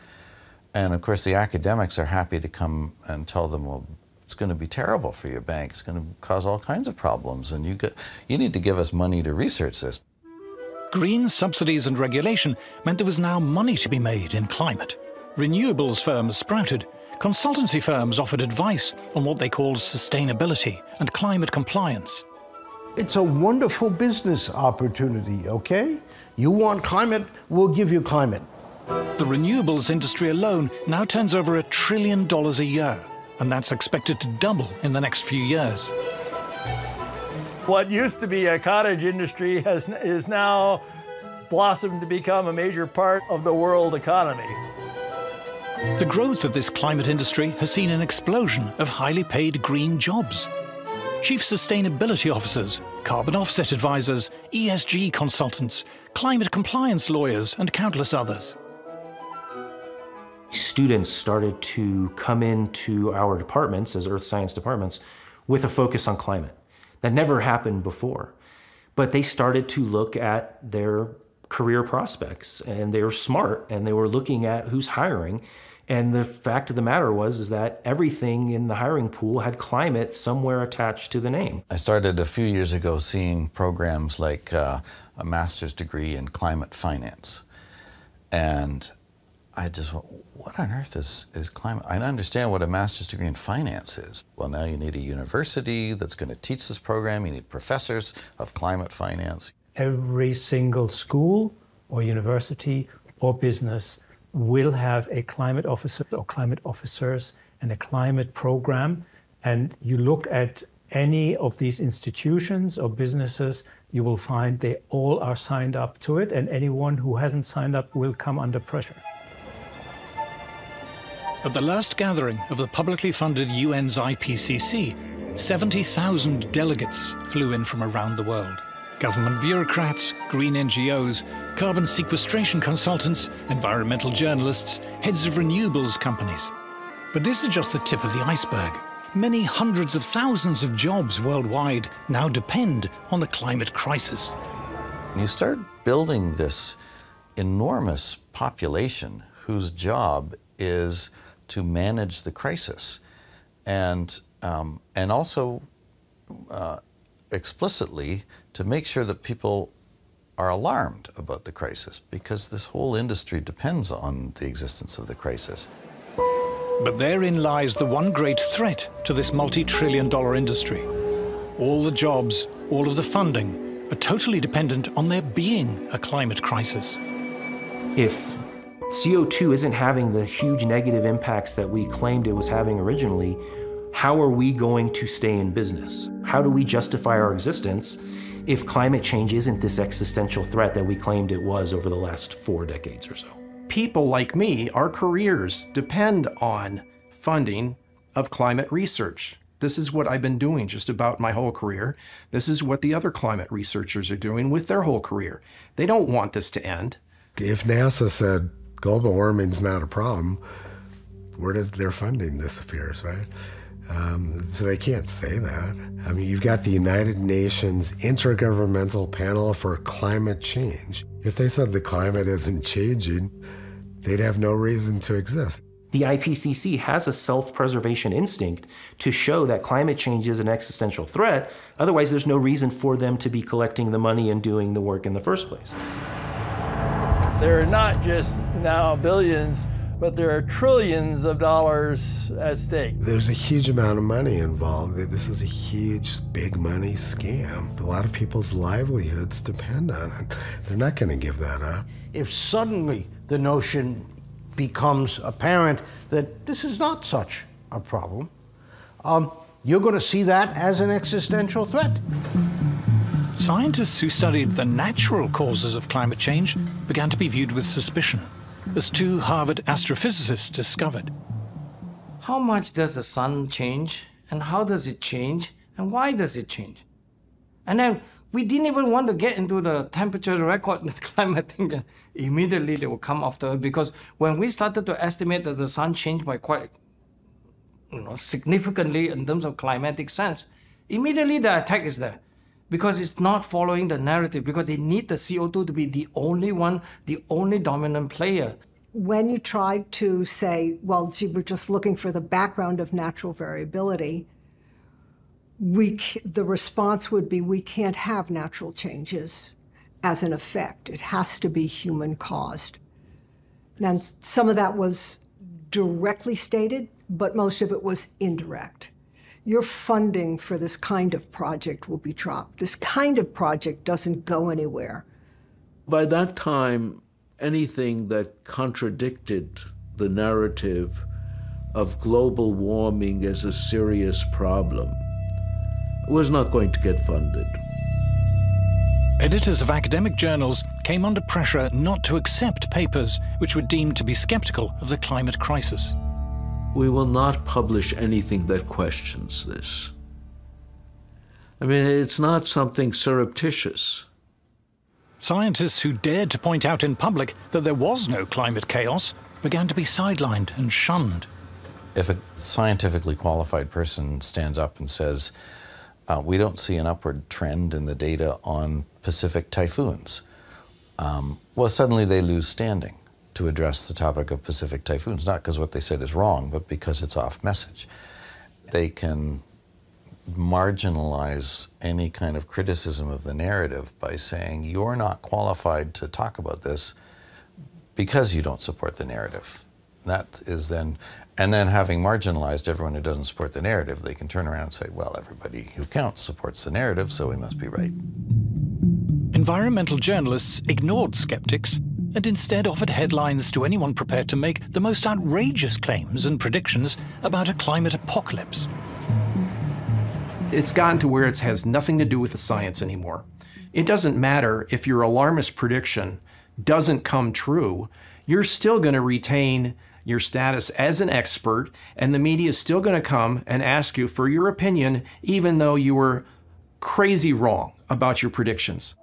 And of course, the academics are happy to come and tell them, well, it's going to be terrible for your bank. It's going to cause all kinds of problems, and you need to give us money to research this. Green subsidies and regulation meant there was now money to be made in climate. Renewables firms sprouted. Consultancy firms offered advice on what they called sustainability and climate compliance. It's a wonderful business opportunity, okay? You want climate, we'll give you climate. The renewables industry alone now turns over $1 trillion a year, and that's expected to double in the next few years. What used to be a cottage industry is now blossomed to become a major part of the world economy. The growth of this climate industry has seen an explosion of highly paid green jobs. Chief sustainability officers, carbon offset advisors, ESG consultants, climate compliance lawyers, and countless others. Students started to come into our departments as earth science departments with a focus on climate. That never happened before. But they started to look at their career prospects, and they were smart, and they were looking at who's hiring. And the fact of the matter is that everything in the hiring pool had climate somewhere attached to the name. I started a few years ago seeing programs like a master's degree in climate finance. And I just went, what on earth is climate? I understand what a master's degree in finance is. Well, now you need a university that's going to teach this program. You need professors of climate finance. Every single school or university or business will have a climate officer or climate officers and a climate program. And you look at any of these institutions or businesses, you will find they all are signed up to it, and anyone who hasn't signed up will come under pressure. At the last gathering of the publicly funded UN's IPCC, 70,000 delegates flew in from around the world. Government bureaucrats, green NGOs, carbon sequestration consultants, environmental journalists, heads of renewables companies. But this is just the tip of the iceberg. Many hundreds of thousands of jobs worldwide now depend on the climate crisis. You start building this enormous population whose job is to manage the crisis, and also explicitly to make sure that people are alarmed about the crisis, because this whole industry depends on the existence of the crisis. But therein lies the one great threat to this multi-trillion-dollar industry. All the jobs, all of the funding are totally dependent on there being a climate crisis. If CO2 isn't having the huge negative impacts that we claimed it was having originally, how are we going to stay in business? How do we justify our existence if climate change isn't this existential threat that we claimed it was over the last 4 decades or so? People like me, our careers depend on funding of climate research. This is what I've been doing just about my whole career. This is what the other climate researchers are doing with their whole career. They don't want this to end. If NASA said global warming's not a problem, where does their funding disappears, right? So they can't say that. I mean, you've got the United Nations Intergovernmental Panel for Climate Change. If they said the climate isn't changing, they'd have no reason to exist. The IPCC has a self-preservation instinct to show that climate change is an existential threat. Otherwise, there's no reason for them to be collecting the money and doing the work in the first place. There are not just now billions, but there are trillions of dollars at stake. There's a huge amount of money involved. This is a huge, big money scam. A lot of people's livelihoods depend on it. They're not going to give that up. If suddenly the notion becomes apparent that this is not such a problem, you're going to see that as an existential threat. Scientists who studied the natural causes of climate change began to be viewed with suspicion, as 2 Harvard astrophysicists discovered. How much does the sun change, and how does it change, and why does it change? And then we didn't even want to get into the temperature record and the climate thing. Immediately they will come after, because when we started to estimate that the sun changed by quite significantly in terms of climatic sense, immediately the attack is there. Because it's not following the narrative, because they need the CO2 to be the only one, the only dominant player. When you tried to say, well, gee, we're just looking for the background of natural variability, the response would be, we can't have natural changes as an effect. It has to be human caused. And some of that was directly stated, but most of it was indirect. Your funding for this kind of project will be dropped. This kind of project doesn't go anywhere. By that time, anything that contradicted the narrative of global warming as a serious problem was not going to get funded. Editors of academic journals came under pressure not to accept papers which were deemed to be skeptical of the climate crisis. We will not publish anything that questions this. I mean, it's not something surreptitious. Scientists who dared to point out in public that there was no climate chaos began to be sidelined and shunned. If a scientifically qualified person stands up and says, We don't see an upward trend in the data on Pacific typhoons. Well, suddenly they lose standing to address the topic of Pacific typhoons, not because what they said is wrong, but because it's off message. They can marginalize any kind of criticism of the narrative by saying you're not qualified to talk about this because you don't support the narrative. That is then, and then having marginalized everyone who doesn't support the narrative, they can turn around and say, well, everybody who counts supports the narrative, so we must be right. Environmental journalists ignored skeptics and instead offered headlines to anyone prepared to make the most outrageous claims and predictions about a climate apocalypse. It's gotten to where it has nothing to do with the science anymore. It doesn't matter if your alarmist prediction doesn't come true, you're still going to retain your status as an expert, and the media is still going to come and ask you for your opinion, even though you were crazy wrong about your predictions.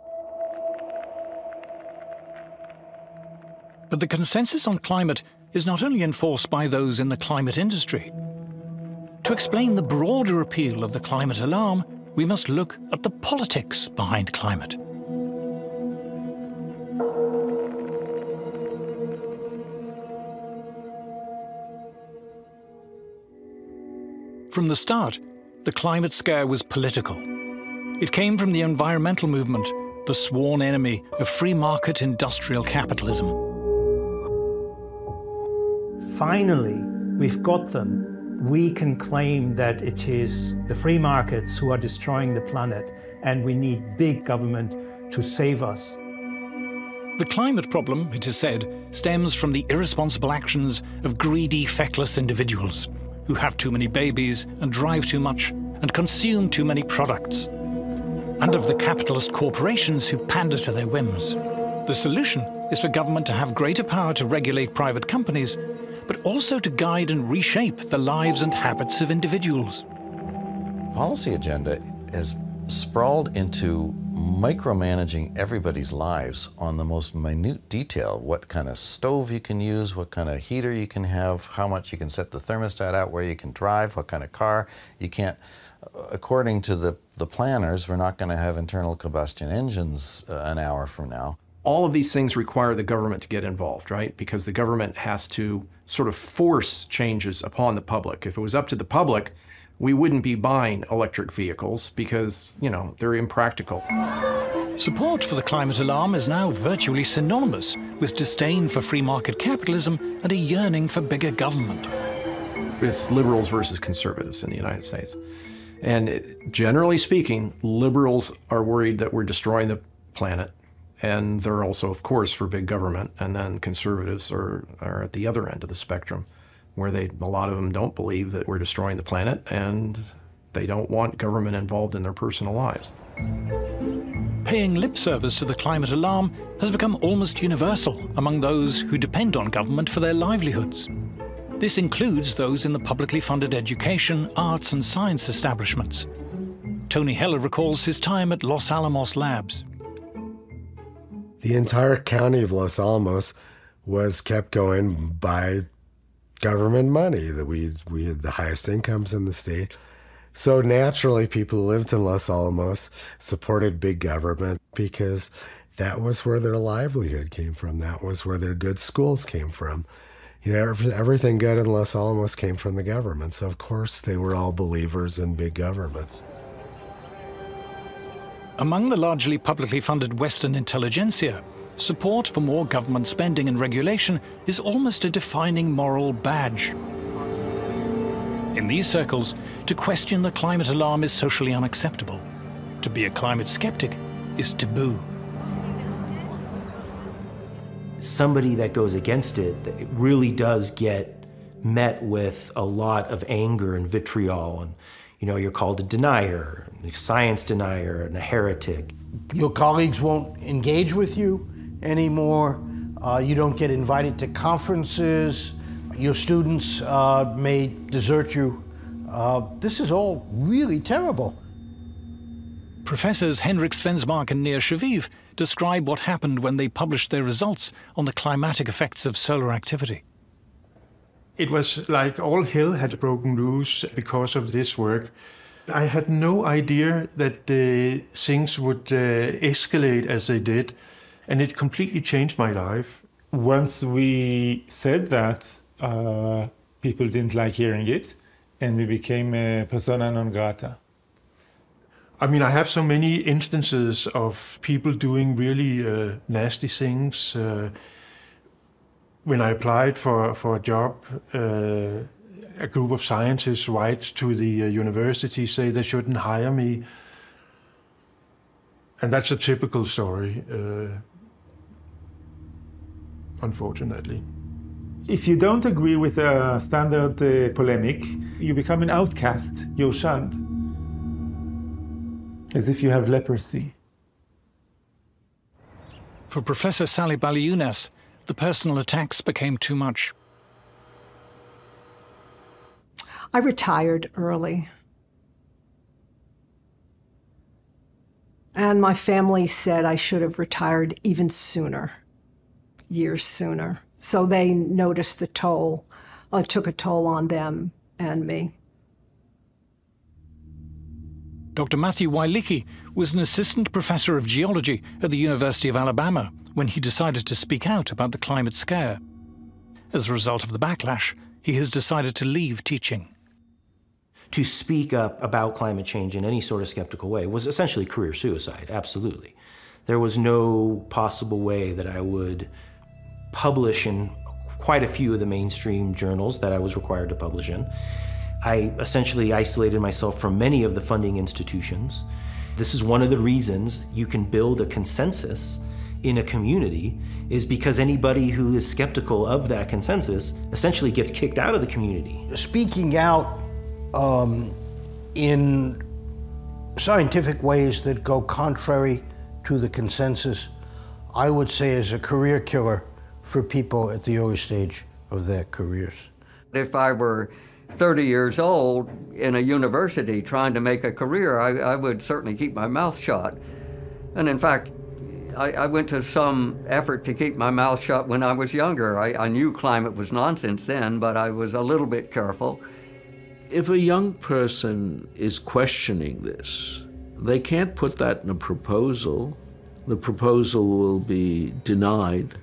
But the consensus on climate is not only enforced by those in the climate industry. To explain the broader appeal of the climate alarm, we must look at the politics behind climate. From the start, the climate scare was political. It came from the environmental movement, the sworn enemy of free market industrial capitalism. Finally, we've got them. We can claim that it is the free markets who are destroying the planet, and we need big government to save us. The climate problem, it is said, stems from the irresponsible actions of greedy, feckless individuals who have too many babies and drive too much and consume too many products, and of the capitalist corporations who pander to their whims. The solution is for government to have greater power to regulate private companies, but also to guide and reshape the lives and habits of individuals. Policy agenda has sprawled into micromanaging everybody's lives on the most minute detail. What kind of stove you can use, what kind of heater you can have, how much you can set the thermostat out, where you can drive, what kind of car you can't. According to the planners, we're not going to have internal combustion engines an hour from now. All of these things require the government to get involved, right? Because the government has to sort of force changes upon the public. If it was up to the public, we wouldn't be buying electric vehicles because, you know, they're impractical. Support for the climate alarm is now virtually synonymous with disdain for free market capitalism and a yearning for bigger government. It's liberals versus conservatives in the United States. And generally speaking, liberals are worried that we're destroying the planet. And they're also, of course, for big government. And then conservatives are at the other end of the spectrum, where a lot of them don't believe that we're destroying the planet, and they don't want government involved in their personal lives. Paying lip service to the climate alarm has become almost universal among those who depend on government for their livelihoods. This includes those in the publicly funded education, arts and science establishments. Tony Heller recalls his time at Los Alamos Labs. The entire county of Los Alamos was kept going by government money. That we had the highest incomes in the state. So naturally, people who lived in Los Alamos supported big government because that was where their livelihood came from. That was where their good schools came from. You know, everything good in Los Alamos came from the government. So of course, they were all believers in big governments. Among the largely publicly funded Western intelligentsia, support for more government spending and regulation is almost a defining moral badge. In these circles, to question the climate alarm is socially unacceptable. To be a climate skeptic is taboo. Somebody that goes against it really does get met with a lot of anger and vitriol, and you're called a denier, a science denier, and a heretic. Your colleagues won't engage with you anymore. You don't get invited to conferences. Your students may desert you. This is all really terrible. Professors Henrik Svensmark and Nir Shaviv describe what happened when they published their results on the climatic effects of solar activity. It was like all hell had broken loose because of this work. I had no idea that things would escalate as they did, and it completely changed my life. Once we said that, people didn't like hearing it, and we became a persona non grata. I mean, I have so many instances of people doing really nasty things. When I applied for a job, a group of scientists write to the university, say they shouldn't hire me. And that's a typical story, unfortunately. If you don't agree with a standard polemic, you become an outcast. You're shunned. As if you have leprosy. For Professor Sally Baliunas, the personal attacks became too much. I retired early. And my family said I should have retired even sooner, years sooner. So they noticed the toll, took a toll on them and me. Dr. Matthew Wailicki was an assistant professor of geology at the University of Alabama when he decided to speak out about the climate scare. As a result of the backlash, he has decided to leave teaching. To speak up about climate change in any sort of skeptical way was essentially career suicide, absolutely. There was no possible way that I would publish in quite a few of the mainstream journals that I was required to publish in. I essentially isolated myself from many of the funding institutions. This is one of the reasons you can build a consensus in a community, is because anybody who is skeptical of that consensus essentially gets kicked out of the community. Speaking out in scientific ways that go contrary to the consensus, I would say is a career killer for people at the early stage of their careers. If I were 30 years old in a university trying to make a career, I would certainly keep my mouth shut. And in fact, I went to some effort to keep my mouth shut when I was younger. I knew climate was nonsense then, but I was a little bit careful. If a young person is questioning this, they can't put that in a proposal. The proposal will be denied,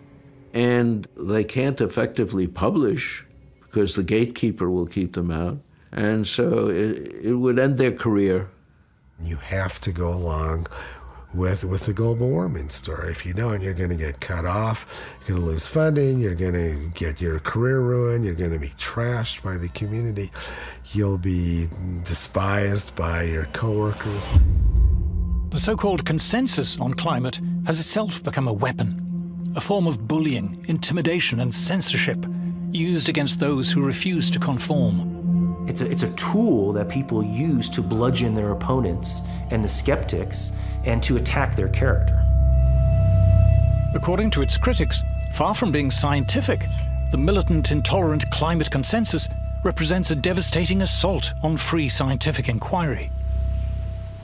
and they can't effectively publish because the gatekeeper will keep them out. And so it would end their career. You have to go along with the global warming story. If you don't, you're going to get cut off, you're going to lose funding, you're going to get your career ruined, you're going to be trashed by the community, you'll be despised by your coworkers. The so-called consensus on climate has itself become a weapon, a form of bullying, intimidation and censorship used against those who refuse to conform. It's a tool that people use to bludgeon their opponents and the skeptics and to attack their character. According to its critics, far from being scientific, the militant, intolerant climate consensus represents a devastating assault on free scientific inquiry.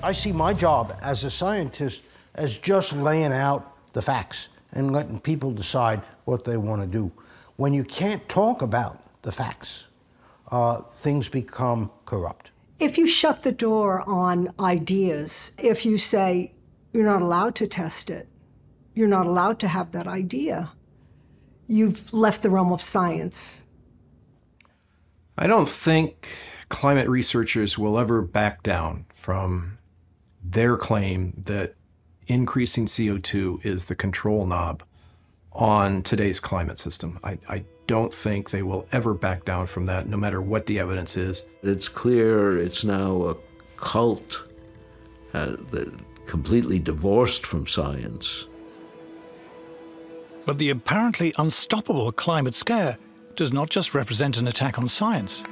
I see my job as a scientist as just laying out the facts and letting people decide what they want to do. When you can't talk about the facts, things become corrupt. If you shut the door on ideas, if you say you're not allowed to test it, you're not allowed to have that idea, you've left the realm of science. I don't think climate researchers will ever back down from their claim that increasing CO2 is the control knob on today's climate system. I don't think they will ever back down from that, no matter what the evidence is. It's clear it's now a cult that completely divorced from science. But the apparently unstoppable climate scare does not just represent an attack on science.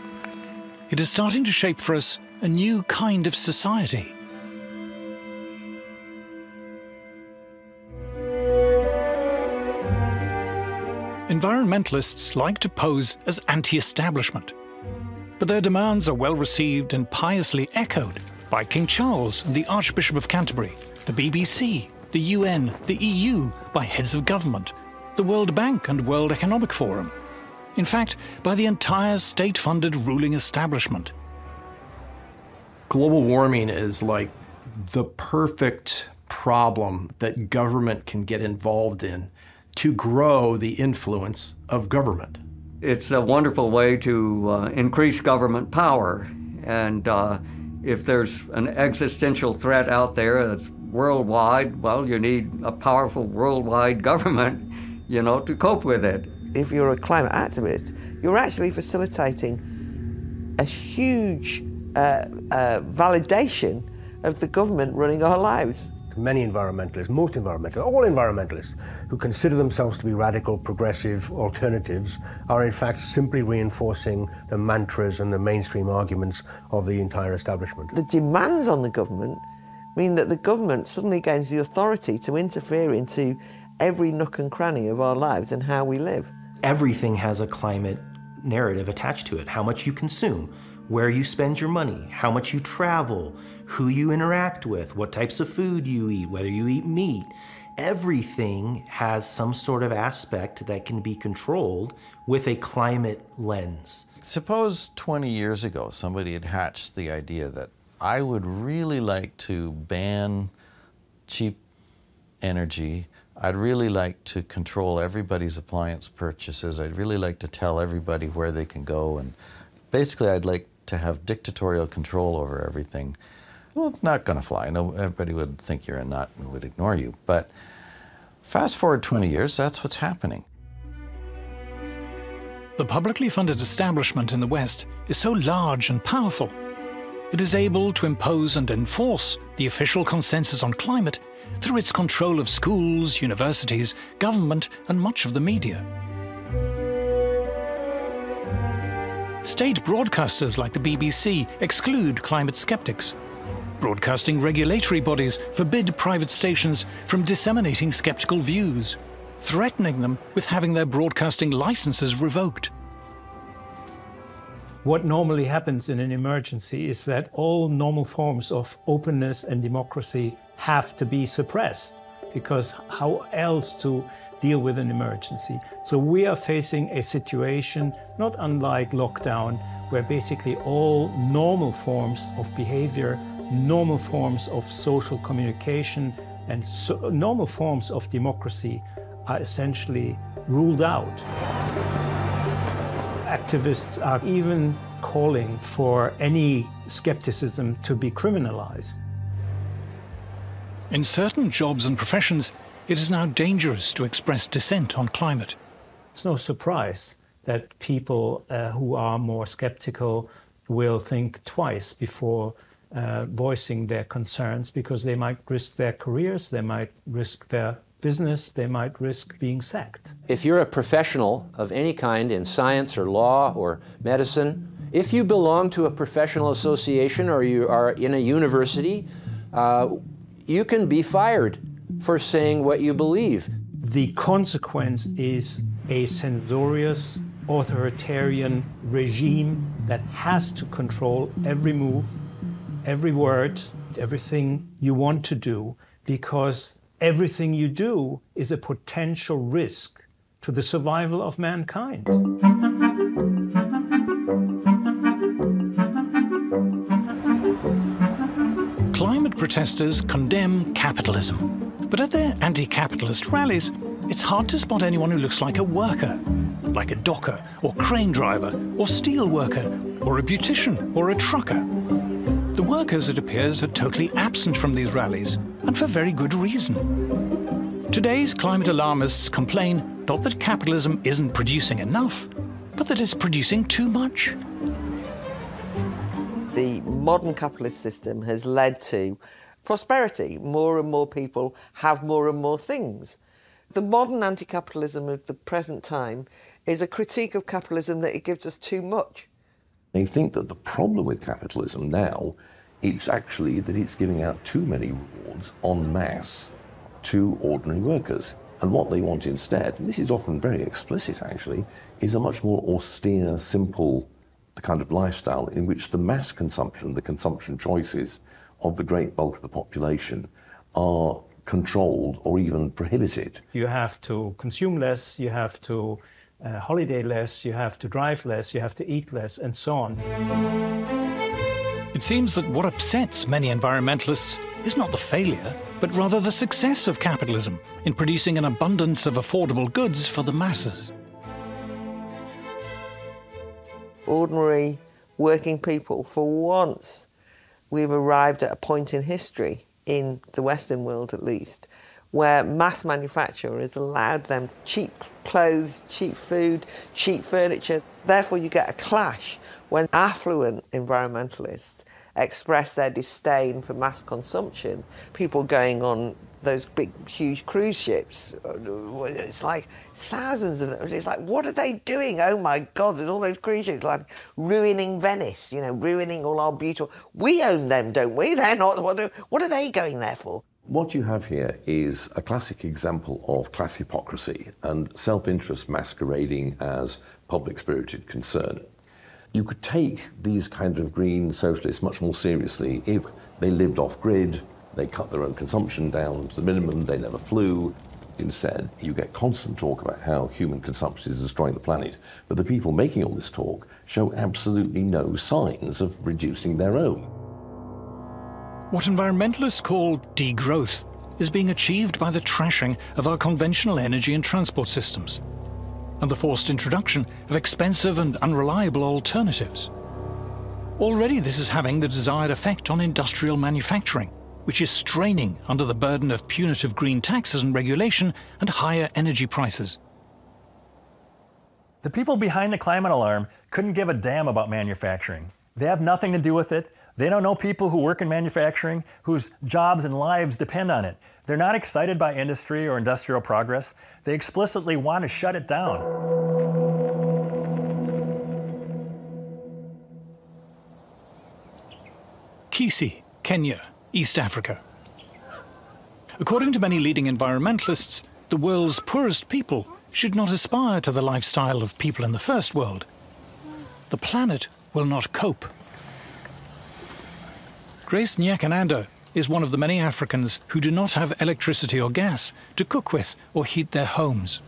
It is starting to shape for us a new kind of society. Environmentalists like to pose as anti-establishment, but their demands are well received and piously echoed by King Charles and the Archbishop of Canterbury, the BBC, the UN, the EU, by heads of government, the World Bank and World Economic Forum. In fact, by the entire state-funded ruling establishment. Global warming is like the perfect problem that government can get involved in to grow the influence of government. It's a wonderful way to increase government power. And if there's an existential threat out there that's worldwide, well, you need a powerful worldwide government, you know, to cope with it. If you're a climate activist, you're actually facilitating a huge validation of the government running our lives. Many environmentalists, most environmentalists, all environmentalists who consider themselves to be radical, progressive alternatives are in fact simply reinforcing the mantras and the mainstream arguments of the entire establishment. The demands on the government mean that the government suddenly gains the authority to interfere into every nook and cranny of our lives and how we live. Everything has a climate narrative attached to it. How much you consume, where you spend your money, how much you travel, who you interact with, what types of food you eat, whether you eat meat. Everything has some sort of aspect that can be controlled with a climate lens. Suppose 20 years ago somebody had hatched the idea that I would really like to ban cheap energy. I'd really like to control everybody's appliance purchases. I'd really like to tell everybody where they can go. And basically, I'd like to have dictatorial control over everything. Well, it's not going to fly. No, everybody would think you're a nut and would ignore you. But fast forward 20 years, that's what's happening. The publicly funded establishment in the West is so large and powerful. It is able to impose and enforce the official consensus on climate through its control of schools, universities, government, and much of the media. State broadcasters like the BBC exclude climate skeptics. Broadcasting regulatory bodies forbid private stations from disseminating skeptical views, threatening them with having their broadcasting licenses revoked. What normally happens in an emergency is that all normal forms of openness and democracy have to be suppressed, because how else to deal with an emergency? So we are facing a situation not unlike lockdown, where basically all normal forms of behavior, normal forms of social communication, and normal forms of democracy are essentially ruled out. Activists are even calling for any skepticism to be criminalized. In certain jobs and professions, it is now dangerous to express dissent on climate. It's no surprise that people who are more skeptical will think twice before voicing their concerns, because they might risk their careers, they might risk their business, they might risk being sacked. If you're a professional of any kind in science or law or medicine, if you belong to a professional association or you are in a university, you can be fired for saying what you believe. The consequence is a censorious, authoritarian regime that has to control every move, every word, everything you want to do, because everything you do is a potential risk to the survival of mankind. Climate protesters condemn capitalism, but at their anti-capitalist rallies, it's hard to spot anyone who looks like a worker, like a docker or crane driver or steel worker or a beautician or a trucker. The workers, it appears, are totally absent from these rallies, and for very good reason. Today's climate alarmists complain not that capitalism isn't producing enough, but that it's producing too much. The modern capitalist system has led to prosperity. More and more people have more and more things. The modern anti-capitalism of the present time is a critique of capitalism that it gives us too much. They think that the problem with capitalism now is actually that it's giving out too many rewards en masse to ordinary workers. And what they want instead, and this is often very explicit actually, is a much more austere, simple kind of lifestyle in which the mass consumption, the consumption choices of the great bulk of the population are controlled or even prohibited. You have to consume less, you have to holiday less, you have to drive less, you have to eat less, and so on. It seems that what upsets many environmentalists is not the failure, but rather the success of capitalism in producing an abundance of affordable goods for the masses. Ordinary working people, for once, we've arrived at a point in history, in the Western world at least, where mass manufacture has allowed them cheap clothes, cheap food, cheap furniture. Therefore, you get a clash when affluent environmentalists express their disdain for mass consumption. People going on those big, huge cruise ships, it's like thousands of them. It's like, what are they doing? Oh my God, there's all those cruise ships, like ruining Venice, you know, ruining all our beautiful... We own them, don't we? They're not... What are they going there for? What you have here is a classic example of class hypocrisy and self-interest masquerading as public-spirited concern. You could take these kind of green socialists much more seriously if they lived off-grid, they cut their own consumption down to the minimum, they never flew. Instead, you get constant talk about how human consumption is destroying the planet, but the people making all this talk show absolutely no signs of reducing their own. What environmentalists call degrowth is being achieved by the trashing of our conventional energy and transport systems, and the forced introduction of expensive and unreliable alternatives. Already this is having the desired effect on industrial manufacturing, which is straining under the burden of punitive green taxes and regulation and higher energy prices. The people behind the climate alarm couldn't give a damn about manufacturing. They have nothing to do with it. They don't know people who work in manufacturing, whose jobs and lives depend on it. They're not excited by industry or industrial progress. They explicitly want to shut it down. Kisii, Kenya, East Africa. According to many leading environmentalists, the world's poorest people should not aspire to the lifestyle of people in the first world. The planet will not cope. Grace Nyakananda is one of the many Africans who do not have electricity or gas to cook with or heat their homes.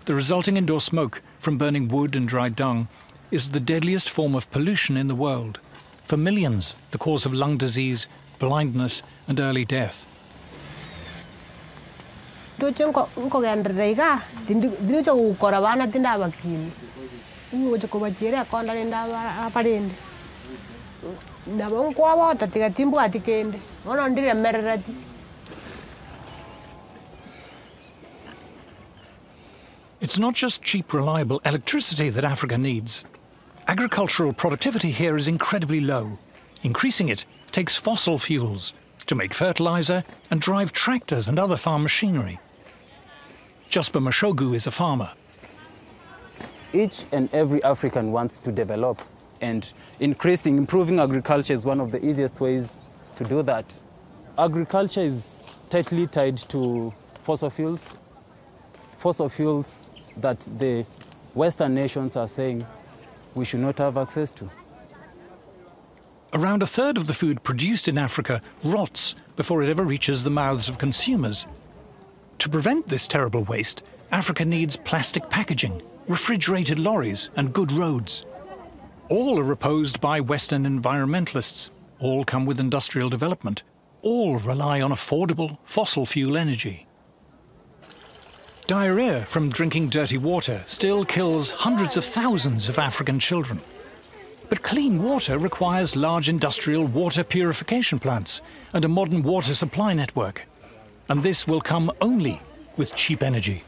The resulting indoor smoke from burning wood and dry dung is the deadliest form of pollution in the world. For millions, the cause of lung disease, blindness, and early death. It's not just cheap, reliable electricity that Africa needs. Agricultural productivity here is incredibly low. Increasing it takes fossil fuels to make fertilizer and drive tractors and other farm machinery. Jasper Mashogu is a farmer. Each and every African wants to develop, and improving agriculture is one of the easiest ways to do that. Agriculture is tightly tied to fossil fuels that the Western nations are saying we should not have access to. Around a third of the food produced in Africa rots before it ever reaches the mouths of consumers. To prevent this terrible waste, Africa needs plastic packaging, refrigerated lorries, and good roads. All are opposed by Western environmentalists. All come with industrial development. All rely on affordable fossil fuel energy. Diarrhea from drinking dirty water still kills hundreds of thousands of African children. But clean water requires large industrial water purification plants and a modern water supply network. And this will come only with cheap energy.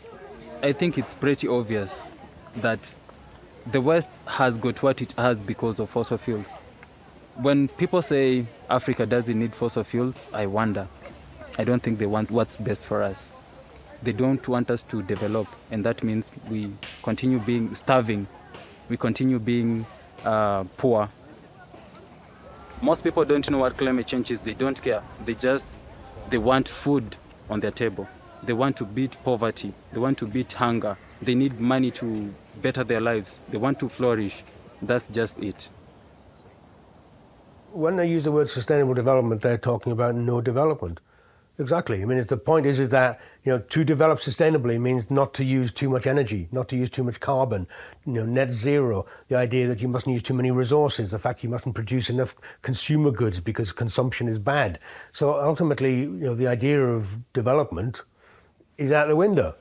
I think it's pretty obvious that the West has got what it has because of fossil fuels. When people say Africa doesn't need fossil fuels, I wonder. I don't think they want what's best for us. They don't want us to develop, and that means we continue being starving. We continue being poor. Most people don't know what climate change is. They don't care. They want food on their table. They want to beat poverty. They want to beat hunger. They need money to better their lives. They want to flourish. That's just it. When they use the word sustainable development, they're talking about no development. Exactly. I mean, the point is that, to develop sustainably means not to use too much energy, not to use too much carbon, net zero, the idea that you mustn't use too many resources, the fact you mustn't produce enough consumer goods because consumption is bad. So ultimately, the idea of development is out the window.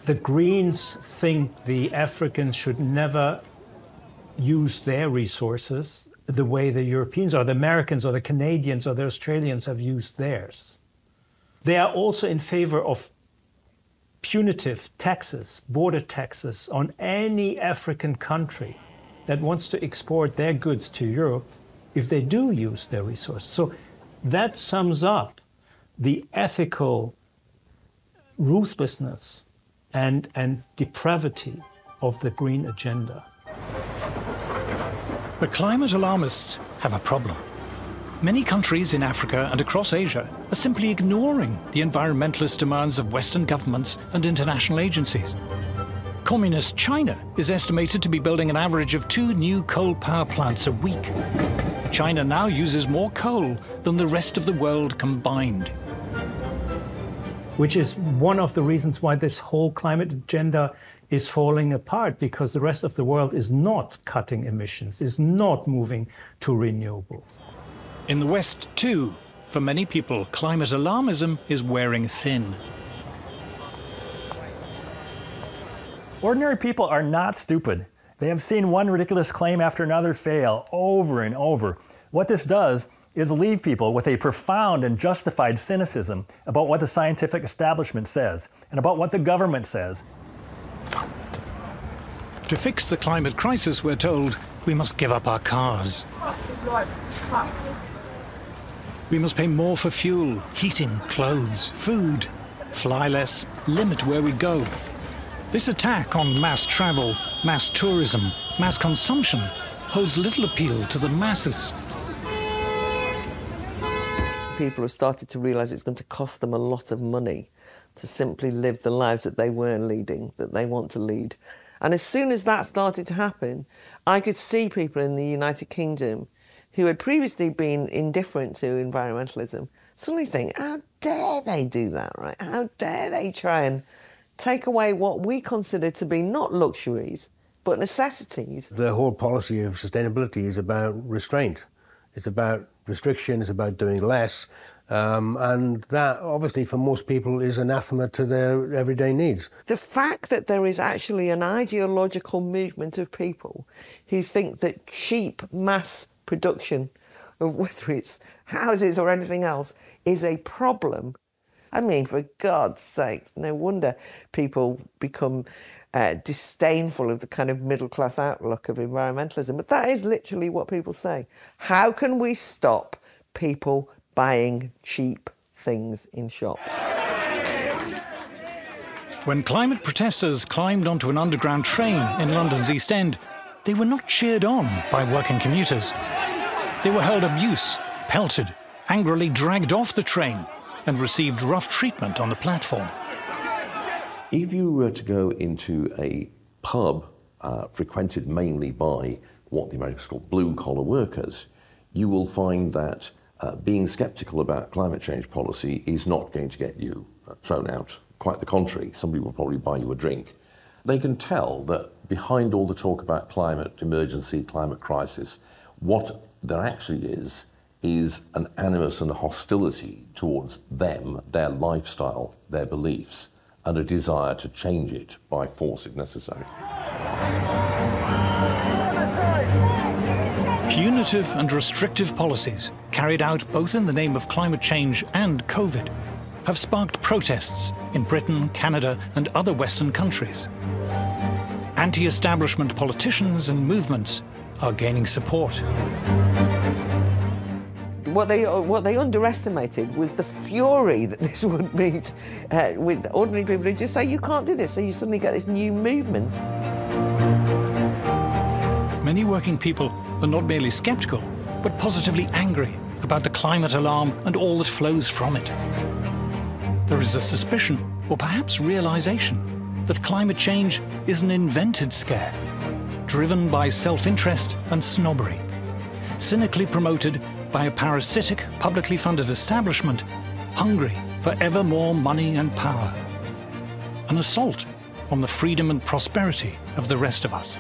The Greens think the Africans should never use their resources the way the Europeans or the Americans or the Canadians or the Australians have used theirs. They are also in favor of punitive taxes, border taxes on any African country that wants to export their goods to Europe if they do use their resources. So that sums up the ethical ruthlessness and depravity of the Green agenda. But climate alarmists have a problem. Many countries in Africa and across Asia are simply ignoring the environmentalist demands of Western governments and international agencies. Communist China is estimated to be building an average of 2 new coal power plants a week. China now uses more coal than the rest of the world combined. Which is one of the reasons why this whole climate agenda is falling apart, because the rest of the world is not cutting emissions, is not moving to renewables. In the West, too, for many people, climate alarmism is wearing thin. Ordinary people are not stupid. They have seen one ridiculous claim after another fail over and over. What this does is leave people with a profound and justified cynicism about what the scientific establishment says and about what the government says. To fix the climate crisis, we're told, we must give up our cars. We must pay more for fuel, heating, clothes, food, fly less, limit where we go. This attack on mass travel, mass tourism, mass consumption holds little appeal to the masses. People have started to realise it's going to cost them a lot of money to simply live the lives that they weren't leading, that they want to lead. And as soon as that started to happen, I could see people in the United Kingdom who had previously been indifferent to environmentalism suddenly think, how dare they do that, right? How dare they try and take away what we consider to be not luxuries, but necessities. The whole policy of sustainability is about restraint. It's about restriction, it's about doing less. And that, obviously, for most people is anathema to their everyday needs. The fact that there is actually an ideological movement of people who think that cheap mass production of whether it's houses or anything else is a problem. I mean, for God's sake, no wonder people become disdainful of the kind of middle-class outlook of environmentalism. But that is literally what people say. How can we stop people buying cheap things in shops? When climate protesters climbed onto an underground train in London's East End, they were not cheered on by working commuters. They were hurled abuse, pelted, angrily dragged off the train, and received rough treatment on the platform. If you were to go into a pub frequented mainly by what the Americans call blue-collar workers, you will find that being sceptical about climate change policy is not going to get you thrown out. Quite the contrary, somebody will probably buy you a drink. They can tell that behind all the talk about climate emergency, climate crisis, what there actually is an animus and a hostility towards them, their lifestyle, their beliefs, and a desire to change it by force if necessary. Punitive and restrictive policies, carried out both in the name of climate change and COVID, have sparked protests in Britain, Canada, and other Western countries. Anti-establishment politicians and movements are gaining support. What they underestimated was the fury that this would meet with ordinary people who just say, you can't do this, so you suddenly get this new movement. Many working people are not merely sceptical, but positively angry about the climate alarm and all that flows from it. There is a suspicion, or perhaps realization, that climate change is an invented scare, driven by self-interest and snobbery, cynically promoted by a parasitic, publicly funded establishment hungry for ever more money and power. An assault on the freedom and prosperity of the rest of us.